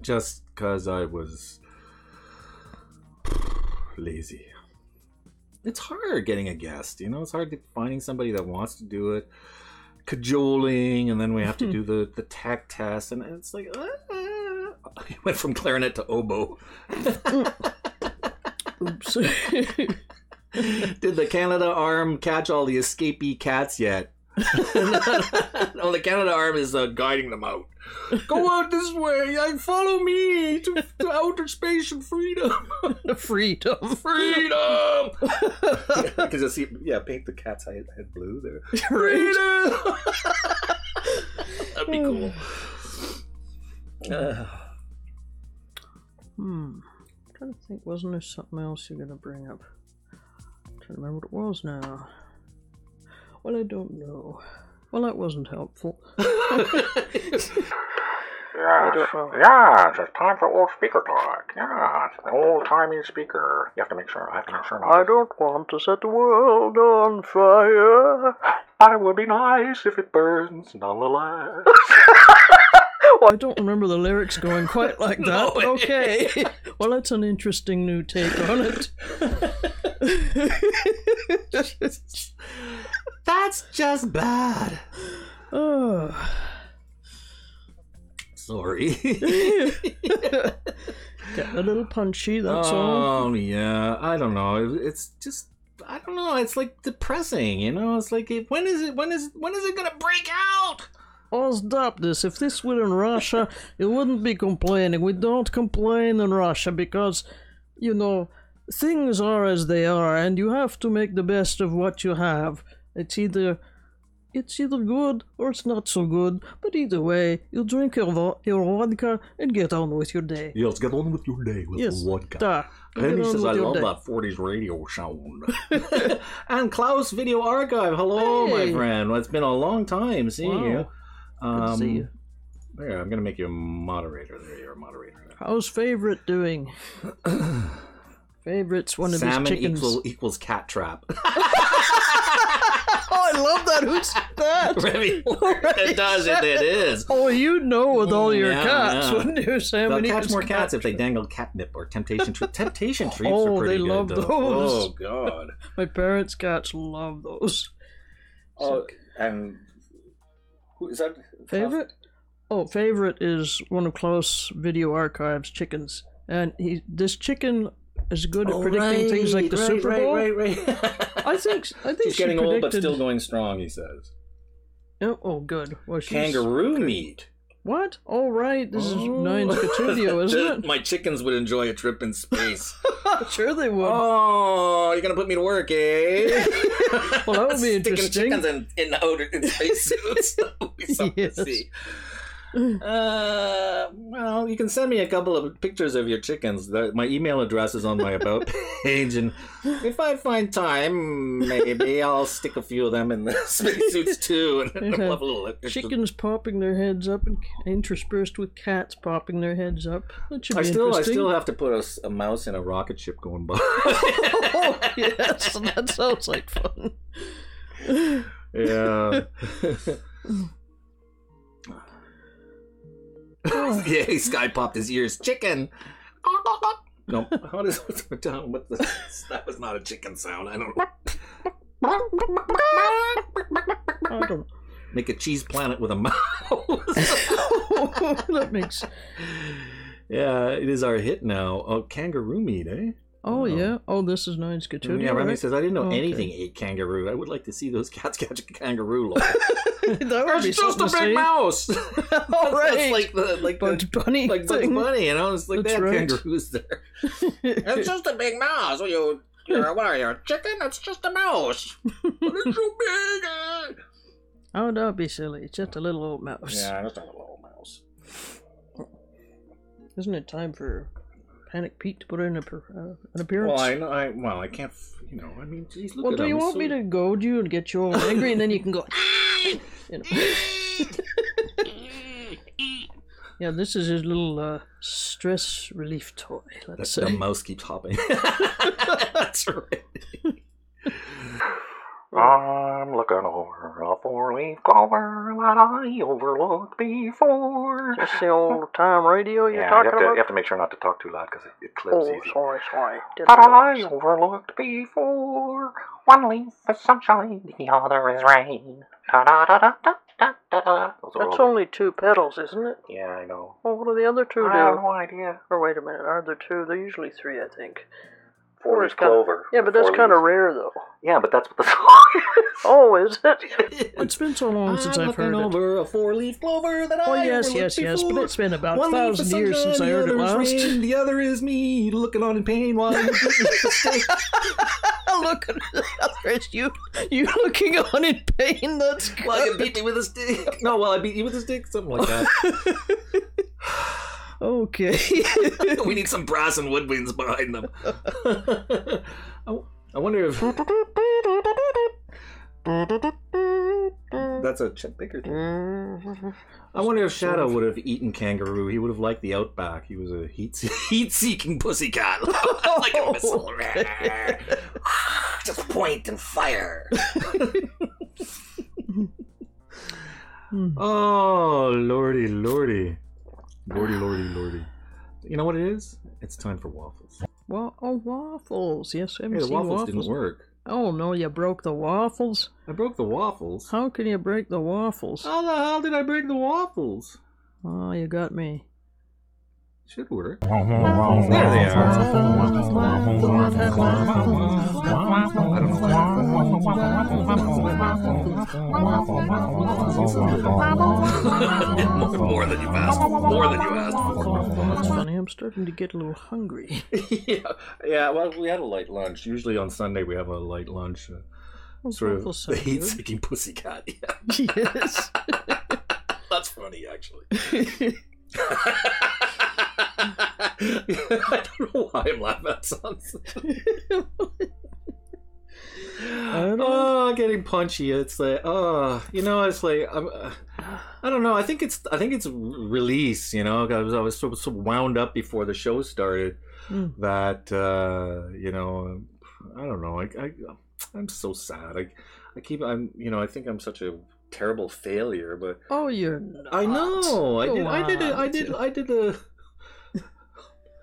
just because I was lazy. It's hard getting a guest. It's hard finding somebody that wants to do it. Cajoling, and then we have to do the tech test, and it's like I went from clarinet to oboe. Oops. Did the Canada arm catch all the escapee cats yet? Oh, the Canada arm is guiding them out. Go out this way. Follow me to outer space and freedom. Freedom. Because you see, paint the cat's head blue there. Freedom. That'd be cool. I'm trying to think, wasn't there something else you're going to bring up? I'm trying to remember what it was now. Well, I don't know. Well, that wasn't helpful. Yes, it's time for old speaker talk. Yes, the old-timey speaker. I have to make sure not I don't want to set the world on fire. But it would be nice if it burns nonetheless. Well, I don't remember the lyrics going quite like that, but okay. Well, that's an interesting new take on it. That's just bad. Oh. Sorry. Getting a little punchy, that's all. Oh, yeah. I don't know. It's just, I don't know. It's like depressing, you know? It's like, when is it going to break out? Oh, stop this. If this were in Russia, you wouldn't be complaining. We don't complain in Russia because, you know, things are as they are, and you have to make the best of what you have. It's either good or it's not so good, but either way, you drink your vodka and get on with your day. Yes, get on with your day with vodka. Penny says, I love that 40s radio sound. And Klaus Video Archive, hello, my friend. Well, it's been a long time seeing you. Good to see you. There, I'm going to make you a moderator. There, you're a moderator. How's Favorite doing? Favorite's one of his chickens. Salmon equals cat trap. Oh, I love that. Who said that? Remy, it does. It is. Oh, you know with all your cats, wouldn't you, Sam? They'll catch more cats if they dangle catnip or temptation treats. Temptation treats are Oh, pretty they good, love though. those. Oh, God. My parents' cats love those. Oh, and who is that? Favorite? Oh, Favorite is one of Klaus Video Archive's chickens. And this chicken is good at predicting things like the Super Bowl. Right. I think she's getting old but still going strong, he says. Oh, good. Well, Kangaroo meat. What? Oh, right. This is Nines Cotudio, isn't it? My chickens would enjoy a trip in space. Sure they would. Oh, you're going to put me to work, eh? Well, that would be interesting. Chickens in space suits. That would be something to see. Well, you can send me a couple of pictures of your chickens. My email address is on my About page, and if I find time, maybe I'll stick a few of them in the spacesuits too, and we'll have a little chickens popping their heads up and interspersed with cats popping their heads up. That should be interesting. I still have to put a mouse in a rocket ship going by. Oh, yes, that sounds like fun. Yeah. Yeah, Sky popped his ears. Chicken. No, how does that was not a chicken sound. I don't know. Make a cheese planet with a mouse. That makes. Yeah, it is our hit now. Oh, kangaroo meat, eh? Oh, yeah. Oh, this is Nines Cotudio. Yeah, Remy right? says, I didn't know anything ate kangaroo. I would like to see those cats catch a kangaroo. It's just a big mouse. All right. That's like Bugs Bunny. Like Bugs Bunny, you know? It's like they have kangaroos there. It's just a big mouse. What are you, a chicken? It's just a mouse. But it's so big. Oh, don't be silly. It's just a little old mouse. Yeah, just a little old mouse. Isn't it time for Panic Pete to put in an appearance? Well, I can't, you know, I mean, geez, look at him. Well, do you want me to goad you and get you all angry, and then you can go, you know. Yeah, this is his little stress relief toy, let's say. The mouse keeps hopping. That's right. I'm looking over a four-leaf clover that I overlooked before. Just the old-time radio you're talking about? You have to make sure not to talk too loud because it clips easy. Sorry. That I overlooked before. One leaf is sunshine, the other is rain. Da-da-da-da-da-da-da. That's only two petals, isn't it? Yeah, I know. Well, what do the other two do? I have no idea. Or wait a minute, are there two? They're usually three, I think. Four is clover. Yeah, but that's kind of rare, though. Yeah, but that's what the song is. Oh, is it? It's been so long since I've heard it. Over a 4-leaf clover that I yes, but it's been about 1,000 years since I heard it last. Rain, the other is me, looking on in pain while you beat me with a stick. Look at the other is you looking on in pain. That's good. Well, you beat me with a stick. No, well, I beat you with a stick, something like that. Okay. We need some brass and woodwinds behind them. I wonder if that's a Chet Baker thing. I wonder if Shadow would have eaten kangaroo. He would have liked the outback. He was a heat-seeking pussycat. Like a missile. Just point and fire. Oh, lordy. Lordy. You know what it is? It's time for waffles. Waffles. Yes, I haven't the seen waffles didn't work. Oh, no, you broke the waffles? I broke the waffles. How can you break the waffles? How the hell did I break the waffles? Oh, you got me. Should work. There they are. More than you asked. That's funny. I'm starting to get a little hungry. Yeah. Well, we had a light lunch. Usually on Sunday we have a light lunch. Sort of the heat-seeking pussycat. Yeah. Yes. That's funny, actually. I don't know why I'm laughing at something. Getting punchy. It's like, it's like I don't know. I think it's release. I was so wound up before the show started that I don't know. I'm so sad. I think I'm such a terrible failure, but you're not. I know. I did a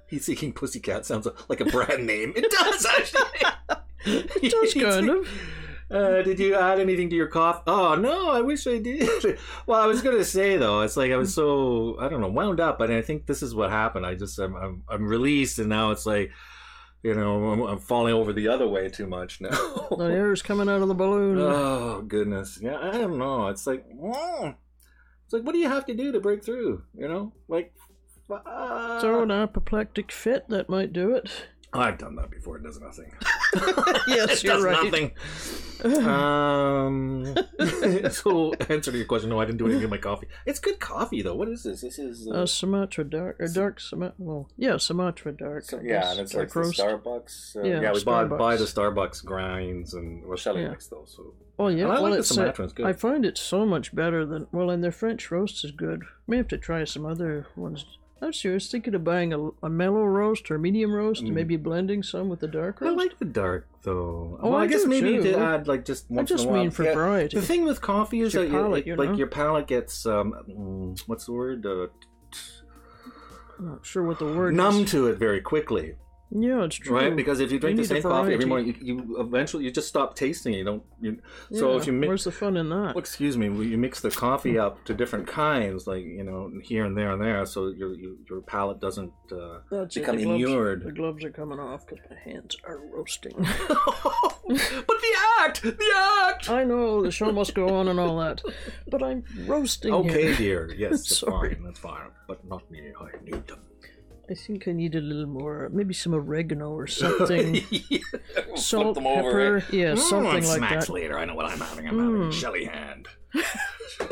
Heat-seeking pussycat sounds like a brand name. It does, actually. It does, kind of. Did you add anything to your coffee? Oh, no, I wish I did. Well, I was going to say, though, it's like I was so, I don't know, wound up. And I think this is what happened. I'm released, and now it's like, I'm falling over the other way too much now. The air's coming out of the balloon. Oh, goodness. Yeah, I don't know. It's like, what do you have to do to break through? Throw an apoplectic fit, that might do it. I've done that before. It does nothing. Yes, you're right. Nothing. So, answer to your question, no, I didn't do anything with my coffee. It's good coffee, though. What is this? This is Sumatra Dark, or Dark Sumatra. Well, yeah, Sumatra Dark. And it's like the Starbucks. We buy the Starbucks grinds, and Shelley likes those. So. Oh yeah, I like the Sumatra. It's good. I find it so much better than and their French roast is good. May have to try some other ones. I was thinking of buying a mellow roast or medium roast, and maybe blending some with the dark roast. I like the dark, though. I guess maybe to add just once in a while. I just mean for variety. The thing with coffee is that your palate gets what's the word? I'm not sure what the word numb is. to it very quickly. Yeah, it's true. Right, because if you drink the same coffee every morning, you eventually just stop tasting it. So if you mix, where's the fun in that? Well, excuse me, you mix the coffee up to different kinds, like here and there and there, so your palate doesn't become inured. The gloves are coming off because my hands are roasting. But the act. I know the show must go on and all that, but I'm roasting. Okay, dear. Yes, that's Sorry. fine. That's fine. But not me. I need them. I think I need a little more, maybe some oregano or something. Salt, pepper, something like snacks that. Later, I know what I'm having. I'm having Shelly hand.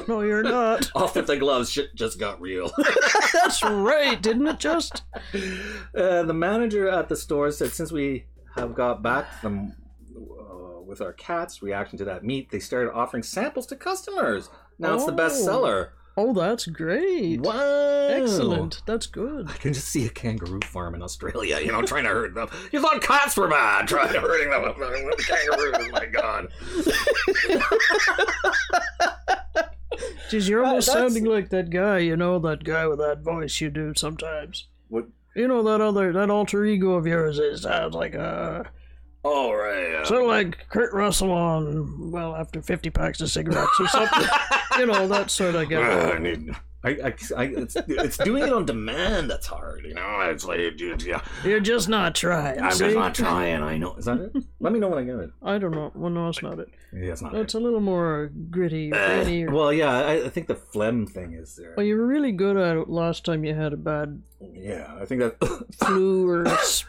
No, you're not. Off with the gloves. Shit just got real. That's right, didn't it just? The manager at the store said since we have got back from with our cat's reaction to that meat, they started offering samples to customers. Now it's the best seller. Oh, that's great. Wow. Excellent. That's good. I can just see a kangaroo farm in Australia, trying to hurt them. You thought cats were bad, trying to hurting them with the kangaroos. My God. Jeez, you're almost sounding like that guy, that guy with that voice you do sometimes. What? That alter ego of yours, it sounds like Oh, right. So like Kurt Russell after 50 packs of cigarettes or something. That sort of guy. It's doing it on demand that's hard, you know. It's like, yeah. You're just not trying. I'm just not trying. I know. Is that it? Let me know when I get it. I don't know. Well, no, it's not it. Yeah, it's not. It's a little more gritty. Well, yeah, I think the phlegm thing is there. Well, you were really good at it last time you had a bad. Yeah, I think that flu or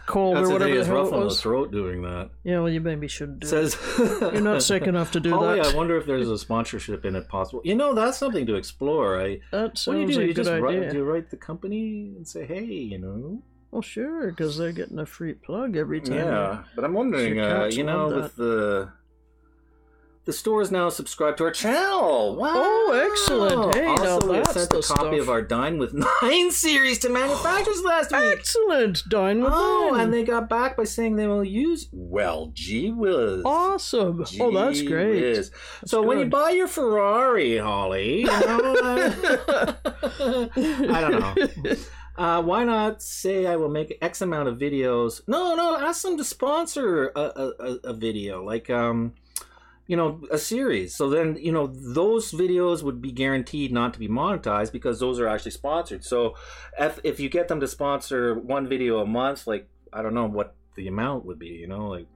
cold or whatever. It's rough on the throat doing that. Yeah, well, you maybe should do. Says you're not sick enough to do Holly, that. I wonder if there's a sponsorship in it possible. You know, that's something to explore. That sounds what do you do? like You a good just idea. do you write the company and say, hey, you know? Well, sure, because they're getting a free plug every time. Yeah, but I'm wondering, you know, with the store is now subscribed to our channel. Wow! Oh, excellent! Hey, also, now we that's sent the a copy stuff. of our Dine with 9 series to manufacturers last week. Excellent! Dine with Nine. And they got back by saying they will use. Well, gee whiz! Awesome! Gee Oh, that's great. Whiz. So when you buy your Ferrari, Holly, you know, I don't know. Why not say I will make X amount of videos? No, ask them to sponsor a video, like you know, a series. So then, you know, those videos would be guaranteed not to be monetized because those are actually sponsored. So if you get them to sponsor one video a month, like, I don't know what the amount would be, you know, like,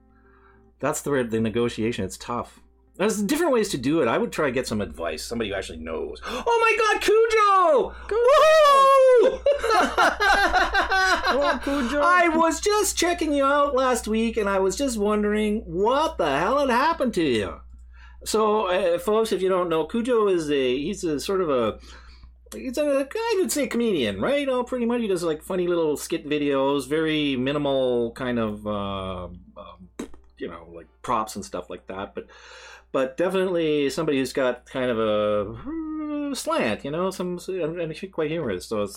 that's the negotiation. It's tough. There's different ways to do it. I would try to get some advice. Somebody who actually knows. Oh my God, Cujo! Woo! Hello, Cujo. I was just checking you out last week, and I was just wondering what the hell had happened to you. So, folks, if you don't know, Cujo is he's a sort of I would say comedian, right? Oh, pretty much. He does like funny little skit videos, very minimal kind of, you know, like props and stuff like that. But definitely somebody who's got kind of a slant, you know, and he's quite humorous. So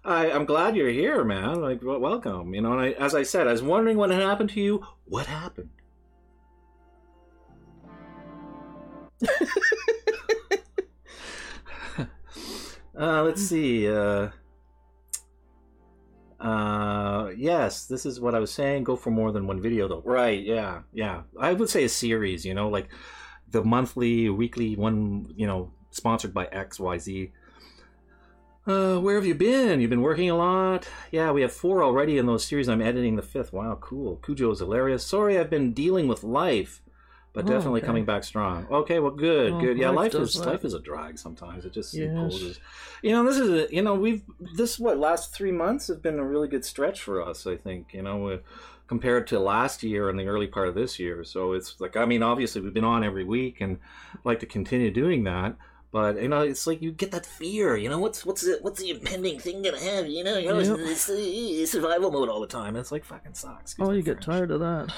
I'm glad you're here, man. Like, welcome, you know. And as I said, I was wondering what had happened to you. What happened? Let's see. Yes, this is what I was saying. Go for more than one video, though. Right? Yeah. I would say a series. You know, like the monthly, weekly one. You know, sponsored by XYZ. Where have you been? You've been working a lot. Yeah, we have 4 already in those series. I'm editing the 5th. Wow, cool. Cujo is hilarious. Sorry, I've been dealing with life. But definitely coming back strong. Okay, well, good. Yeah, life is a drag sometimes. It just imposes. You know, last 3 months have been a really good stretch for us, I think, you know, compared to last year and the early part of this year. So it's like, I mean, obviously we've been on every week and I'd like to continue doing that. But, you know, it's like you get that fear, you know, what's the impending thing gonna have, you know? You're always in survival mode all the time. It's like fucking sucks. Oh, you get tired of that.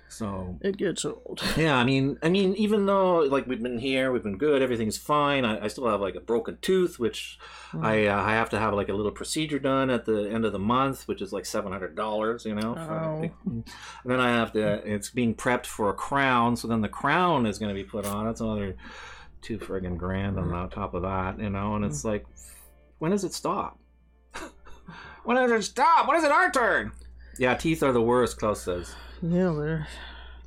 So it gets old. Yeah, I mean, even though like we've been here, we've been good, everything's fine. I still have like a broken tooth, which I have to have like a little procedure done at the end of the month, which is like $700, you know. And then I have to. It's being prepped for a crown, so then the crown is going to be put on. That's another $2 friggin' grand on top of that, you know. And it's like, when does it stop? When does it stop? When is it our turn? Yeah, teeth are the worst, Klaus says. Yeah, they're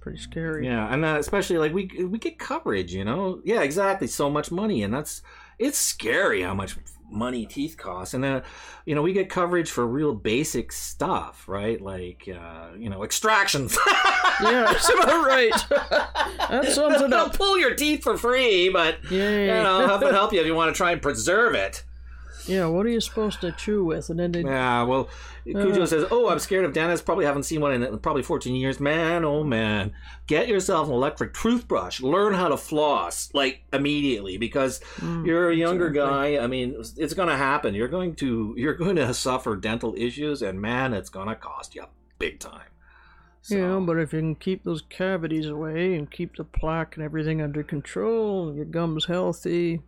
pretty scary. Yeah, and especially like we get coverage, you know. Yeah, exactly. So much money, and it's scary how much money teeth cost. And you know, we get coverage for real basic stuff, right? Like you know, extractions. Yeah, that's about right. That's something. They'll pull your teeth for free, but you know, help you if you want to try and preserve it. Yeah, what are you supposed to chew with? And then yeah, well, Cujo says, "Oh, I'm scared of dentists. Probably haven't seen one in probably 14 years. Man, oh man, get yourself an electric toothbrush. Learn how to floss like immediately because you're a younger guy. I mean, it's going to happen. You're going to suffer dental issues, and man, it's going to cost you big time." So. Yeah, but if you can keep those cavities away and keep the plaque and everything under control, your gums healthy.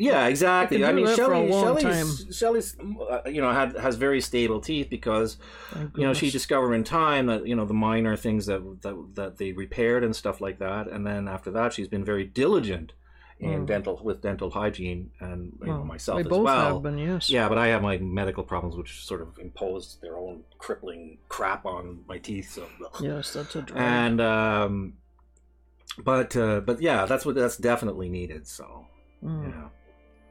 Yeah, exactly. I mean, Shelley's you know, has very stable teeth because, you know, she discovered in time that, you know, the minor things that they repaired and stuff like that. And then after that, she's been very diligent in dental hygiene and you know, myself as well. They both have been, yes. Yeah, but I have my medical problems, which sort of imposed their own crippling crap on my teeth. So yes, that's a drag. And but yeah, that's definitely needed. So yeah.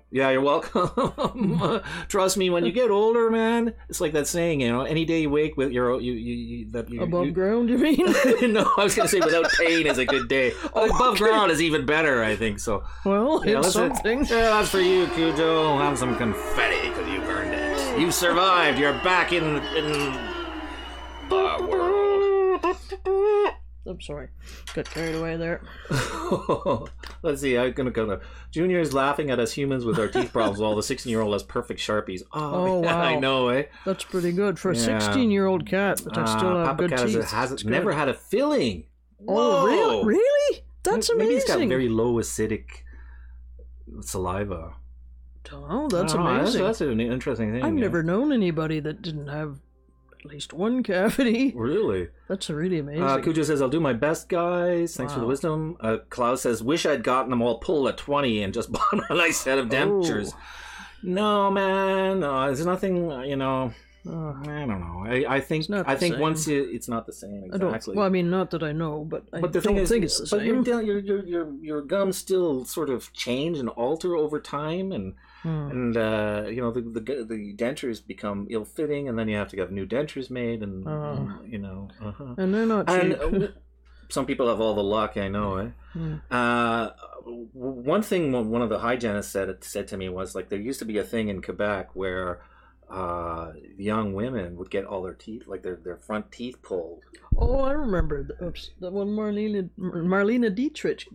Yeah, you're welcome. Trust me, when you get older, man, it's like that saying, you know, any day you wake with your above ground, you mean? No, I was going to say without pain is a good day. Above ground is even better, I think. So, well, yeah, it's something. Yeah, that's for you, Cujo. Have some confetti because you earned it. You survived. You're back in the world. I'm sorry. Got carried away there. Let's see. I'm going to go. Junior's laughing at us humans with our teeth problems while the 16-year-old has perfect Sharpies. Oh, yeah, wow. I know, eh? That's pretty good. For a 16-year-old cat that still have good teeth. Has never had a filling. Oh, really? That's amazing. Maybe he's got very low acidic saliva. Oh, that's amazing. That's an interesting thing. I've never known anybody that didn't have at least one cavity. Really? That's really amazing. Cujo says, I'll do my best, guys. Thanks for the wisdom. Klaus says, wish I'd gotten them all pulled at 20 and just bought a nice set of dentures. No, man. No, there's nothing, you know. I don't know. I think once it's not the same exactly. Well, I mean, not that I know, but I don't think it's the same. But your gums still sort of change and alter over time, and you know the dentures become ill-fitting, and then you have to have new dentures made, and you know. And they're not cheap. And some people have all the luck, I know. One thing one of the hygienists said to me was, like, there used to be a thing in Quebec where young women would get all their teeth, like their front teeth pulled. Oh, I remember that one. Marlene Dietrich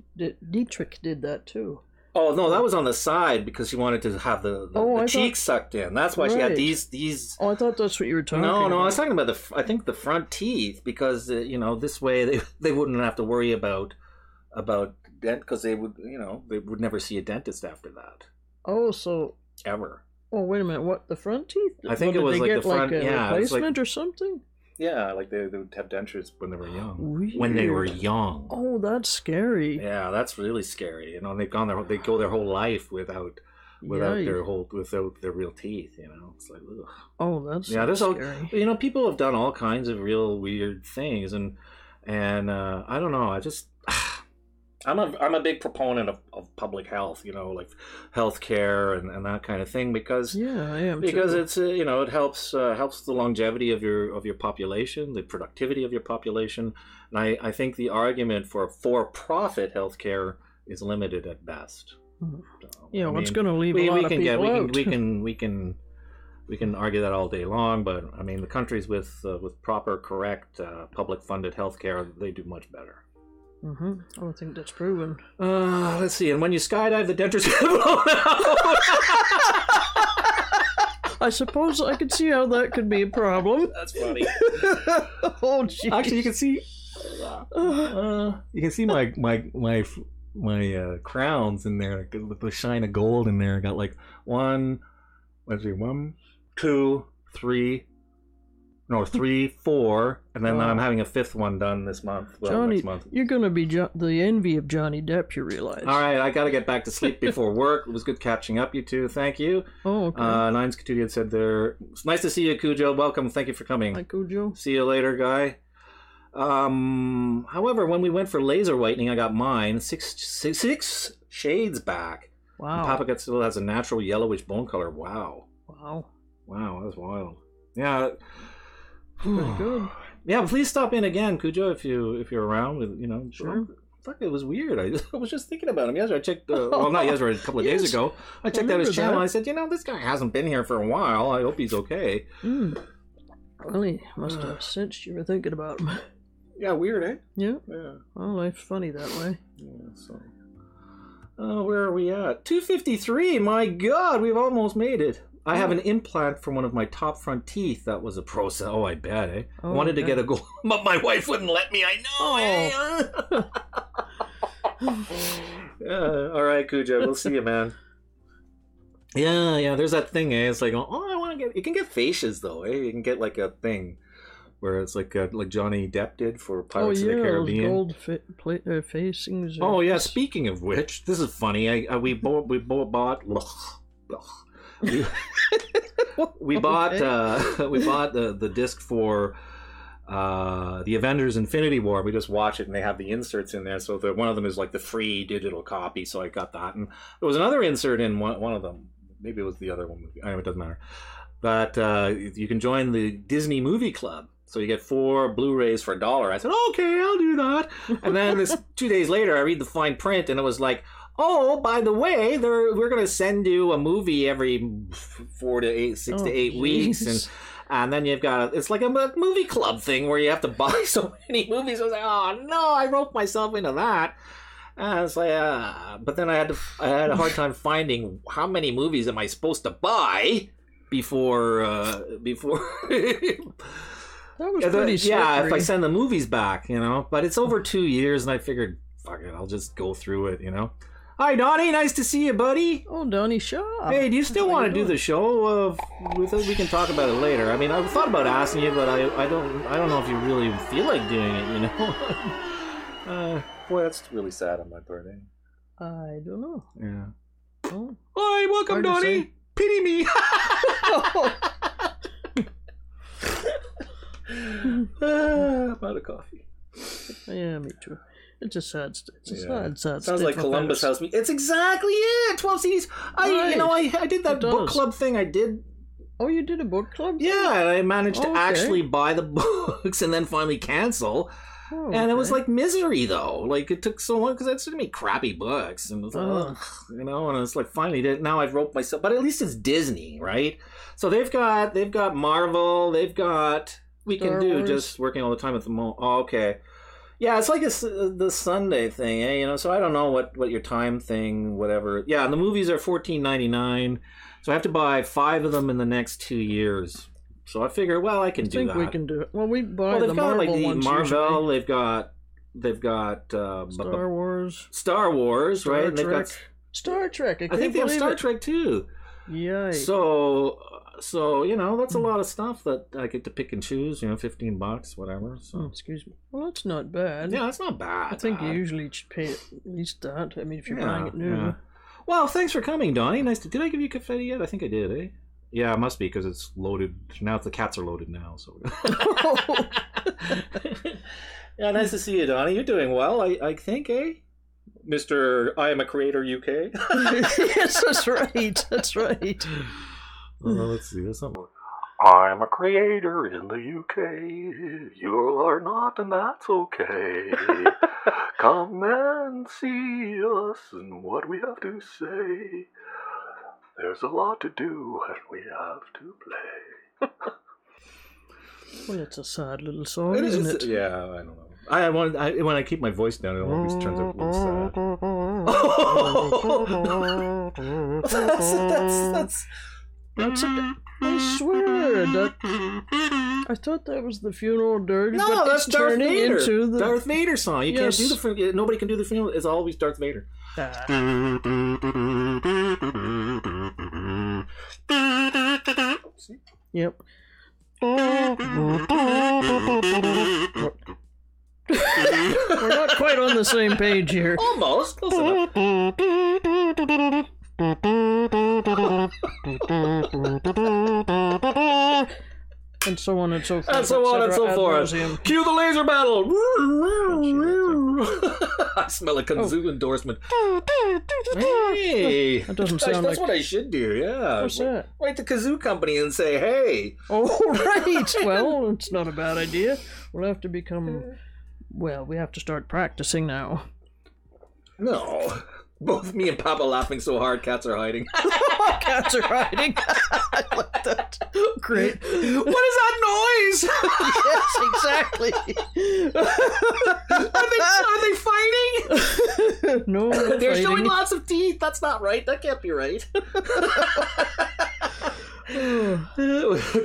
did that too. Oh no, that was on the side because she wanted to have the cheeks sucked in. That's why she had these. Oh, I thought that's what you were talking about. No, I was talking about I think the front teeth, because you know, this way they wouldn't have to worry about dent, because they would never see a dentist after that. Oh, so ever. Oh, wait a minute. What, the front teeth? I think it was like the front, replacement or something? Yeah, like they would have dentures when they were young. Weird. When they were young. Oh, that's scary. Yeah, that's really scary. You know, they go their whole life without their real teeth. You know, it's like, ugh. Oh, that's scary. You know, people have done all kinds of real weird things, and I don't know. I'm a big proponent of public health, you know, like healthcare and that kind of thing, because I am because too. It's it helps the longevity of your population, the productivity of your population, and I think the argument for for-profit healthcare is limited at best. So, what's going to leave a lot of people out? We can argue that all day long, but I mean, the countries with proper, correct, public-funded healthcare, they do much better. I don't think that's proven. Let's see. And when you skydive, the dentures get blown out. I suppose I could see how that could be a problem. That's funny. Oh, jeez. Actually, you can see. You can see my crowns in there with the shine of gold in there. I got like 1, 2, 3. No, 3, 4, and then I'm having a 5th one done this month. Johnny, next month. You're going to be the envy of Johnny Depp, you realize. All right, I got to get back to sleep before work. It was good catching up, you two. Thank you. Oh, okay. Nines Catudia said there. It's nice to see you, Cujo. Welcome. Thank you for coming. Hi, Cujo. See you later, guy. However, when we went for laser whitening, I got mine 6 shades back. Wow. And Papa still has a natural yellowish bone color. Wow. Wow. Wow, that's wild. Yeah. Pretty good. Yeah, please stop in again, Cujo, if you're around. With Sure. Fuck, it was weird. I was just thinking about him yesterday. I checked. Well, not yesterday. A couple of days ago, I checked out his channel. I said, this guy hasn't been here for a while. I hope he's okay. Well, he must have sensed you were thinking about him. Yeah, weird, eh? Yeah. Well, life's funny that way. Yeah. So, where are we at? 253. My God, we've almost made it. I have an implant for one of my top front teeth. That was a process. Oh, I bet, eh? I wanted to get a gold, but my wife wouldn't let me. I know. All right, Cujo. We'll see you, man. Yeah. There's that thing, eh? It's like, I want to get. You can get fascias, though, eh? You can get like a thing where it's like Johnny Depp did for Pirates of the Caribbean. Gold facings. Oh yeah. Speaking of which, this is funny. We bought. We bought the disc for the Avengers Infinity War. We just watch it and they have the inserts in there. So one of them is like the free digital copy. So I got that. And there was another insert in one of them. Maybe it was the other one. Anyway, it doesn't matter. But you can join the Disney Movie Club. So you get 4 Blu-rays for $1. I said, okay, I'll do that. And then 2 days later, I read the fine print and it was like, oh, by the way, we're going to send you a movie every 6 to 8 weeks. And then you've got, it's like a movie club thing where you have to buy so many movies. I was like, oh no, I roped myself into that. And I was like, but then I had a hard time finding how many movies am I supposed to buy before. That was pretty slippery. Yeah, if I send the movies back, But it's over 2 years, and I figured, fuck it, I'll just go through it, Hi, Donnie. Nice to see you, buddy. Oh, Donnie Shaw. Hey, do you still want to do the show? We can talk about it later. I mean, I thought about asking you, but I don't know if you really feel like doing it, Boy, that's really sad on my part, eh? I don't know. Yeah. Oh. Hi, welcome, Donnie. Pity me. I'm out of coffee. Yeah, me too. It's a sad. Sad. Sounds like Columbus House. It's exactly it. 12 CDs. I did that book club thing. I did. Oh, you did a book club? Yeah, and I managed to actually buy the books and then finally cancel. Oh, and it was like misery though. Like it took so long because I started to make crappy books and it was and it's like finally now I've roped myself. But at least it's Disney, right? So they've got Marvel. They've got We Star Can Do Wars. Just working all the time at the moment. Oh, okay. Yeah, it's like the Sunday thing, eh? So I don't know what your time thing, whatever. Yeah, and the movies are $14.99, so I have to buy 5 of them in the next 2 years. So I figure, well, I can do that. I think we can do it. Well, we buy the got Marvel ones Marvel. Usually. They've got Star Wars. Star Wars, Star right? And Trek. They've got Star Trek. I think they have Star Trek too. Yikes. So that's a lot of stuff that I get to pick and choose. $15, whatever. So excuse me. Well, that's not bad. Yeah, that's not bad. I think you usually pay at least that. I mean, if you're buying it new. Yeah. Well, thanks for coming, Donnie. Nice to. Did I give you confetti yet? I think I did, eh? Yeah, it must be because it's loaded. Now the cats are loaded now. So. Yeah, nice to see you, Donnie. You're doing well, I think, eh? Mr. I Am a Creator UK. Yes, that's right. That's right. Let's see. There's something. I'm a creator in the UK. You are not, and that's okay. Come and see us and what we have to say. There's a lot to do and we have to play. Well, it's a sad little song, isn't it? Yeah, I don't know. When I keep my voice down, it always turns out a little sad. That's I swear that I thought that was the funeral dirge. No, but that's it's Darth turning Vader. Into the Darth Vader song. You can't do the funeral. Nobody can do the funeral. It's always Darth Vader. Yep. We're not quite on the same page here. Almost. Close enough. And so on and so forth. And so on and so forth. Cue the laser battle. I smell a kazoo endorsement. Hey, that doesn't sound that's what I should do. Yeah. What's that? Write the kazoo company and say, hey. Oh, right. Well, it's not a bad idea. We'll have to become. Well, we have to start practicing now. No. Both me and Papa laughing so hard, cats are hiding. Cats are hiding. I like that. Great. What is that noise? Yes, exactly. Are they fighting? No, they're showing lots of teeth. That's not right. That can't be right.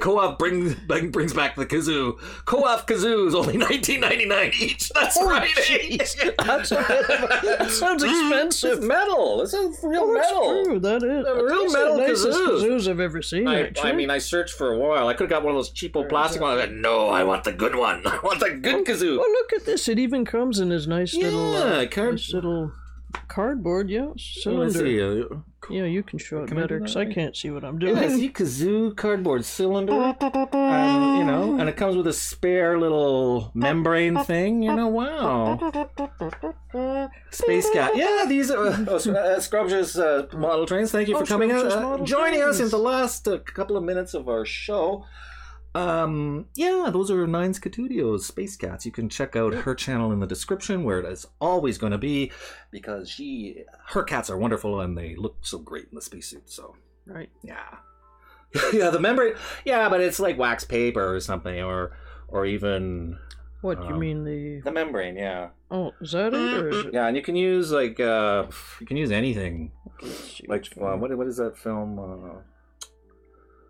Co-op brings back the kazoo. Co-op kazoos only $19.99 each. That's right. That sounds expensive. It's metal. It's a real metal. That's true. That is a real metal kazoos I've ever seen. I mean, I searched for a while. I could have got one of those cheapo plastic ones. I said, no, I want the good one. I want the good kazoo. Oh, look at this! It even comes in this nice little cardboard, yeah, cylinder. Let's see. Yeah, you can show it Can I do better that? because I can't see what I'm doing. Yeah, see, kazoo cardboard cylinder, and and it comes with a spare little membrane thing. Wow. Space Cat. Yeah, these are Scrubs' model trains. Thank you for coming out, joining us in the last couple of minutes of our show. Yeah, those are Nines Catudio's Space Cats. You can check out her channel in the description, where it is always going to be, because her cats are wonderful and they look so great in the spacesuit. So Right. yeah. Yeah, the membrane. Yeah, but it's like wax paper or something, or even What you mean the membrane. Yeah. Oh, is that it, or is it? Yeah, and you can use anything. Like what is that film?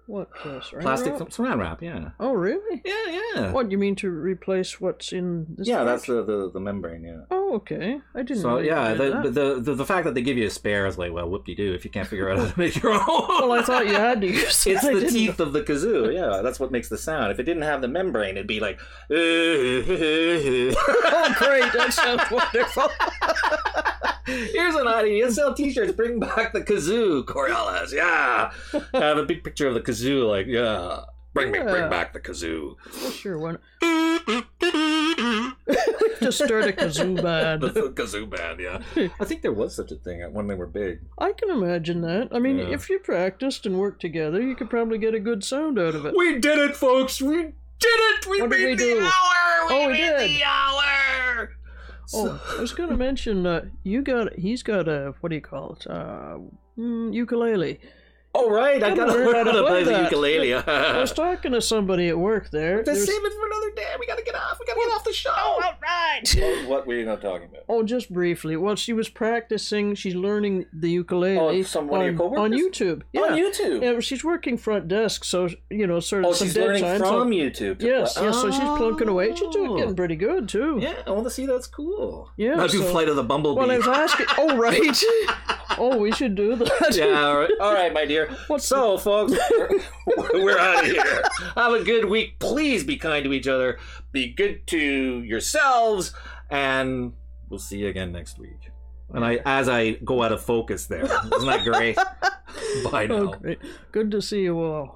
What? Plastic saran wrap. Yeah. Oh, really? Yeah. What, you mean to replace what's in this? Yeah, part? that's the membrane. Yeah. Oh, okay. I didn't. So know yeah, that. the fact that they give you a spare is like, well, whoop-de-doo if you can't figure out how to make your own. Well, I thought you had to use it. It's the teeth of the kazoo. Yeah, that's what makes the sound. If it didn't have the membrane, it'd be like. Oh, great! That sounds wonderful. Here's an idea. Sell T-shirts. Bring back the kazoo, Coriolis. Yeah, have a big picture of the kazoo. Like, yeah, bring back the kazoo. Oh, sure. Why not? Just start a kazoo band. The kazoo band. Yeah, I think there was such a thing when they were big. I can imagine that. I mean, if you practiced and worked together, you could probably get a good sound out of it. We did it, folks. We did it. We What did we made do? the hour. Oh, we made did. the hour. Oh, I was going to mention, he's got a, what do you call it? Ukulele. Oh, right. I got to learn how to play the ukulele. I was talking to somebody at work there. Let's save it for another day. We got to get off. We got to get off the show. All right. What were you not talking about? Oh, just briefly. Well, she was practicing. She's learning the ukulele one of your coworkers? on YouTube. Yeah. On YouTube? Yeah, she's working front desk, so, sort of some she's dead learning time. from YouTube. Yes, so she's plunking away. She's getting pretty good, too. Yeah, I want to see. That's cool. Yeah. Not do Flight of the Bumblebee. Well, I was asking... Oh, right. Oh, we should do that. Yeah, all right, my dear. So, folks, we're out of here. Have a good week. Please be kind to each other. Be good to yourselves. And we'll see you again next week. And as I go out of focus there. Isn't that great? Bye now. Oh, great. Good to see you all.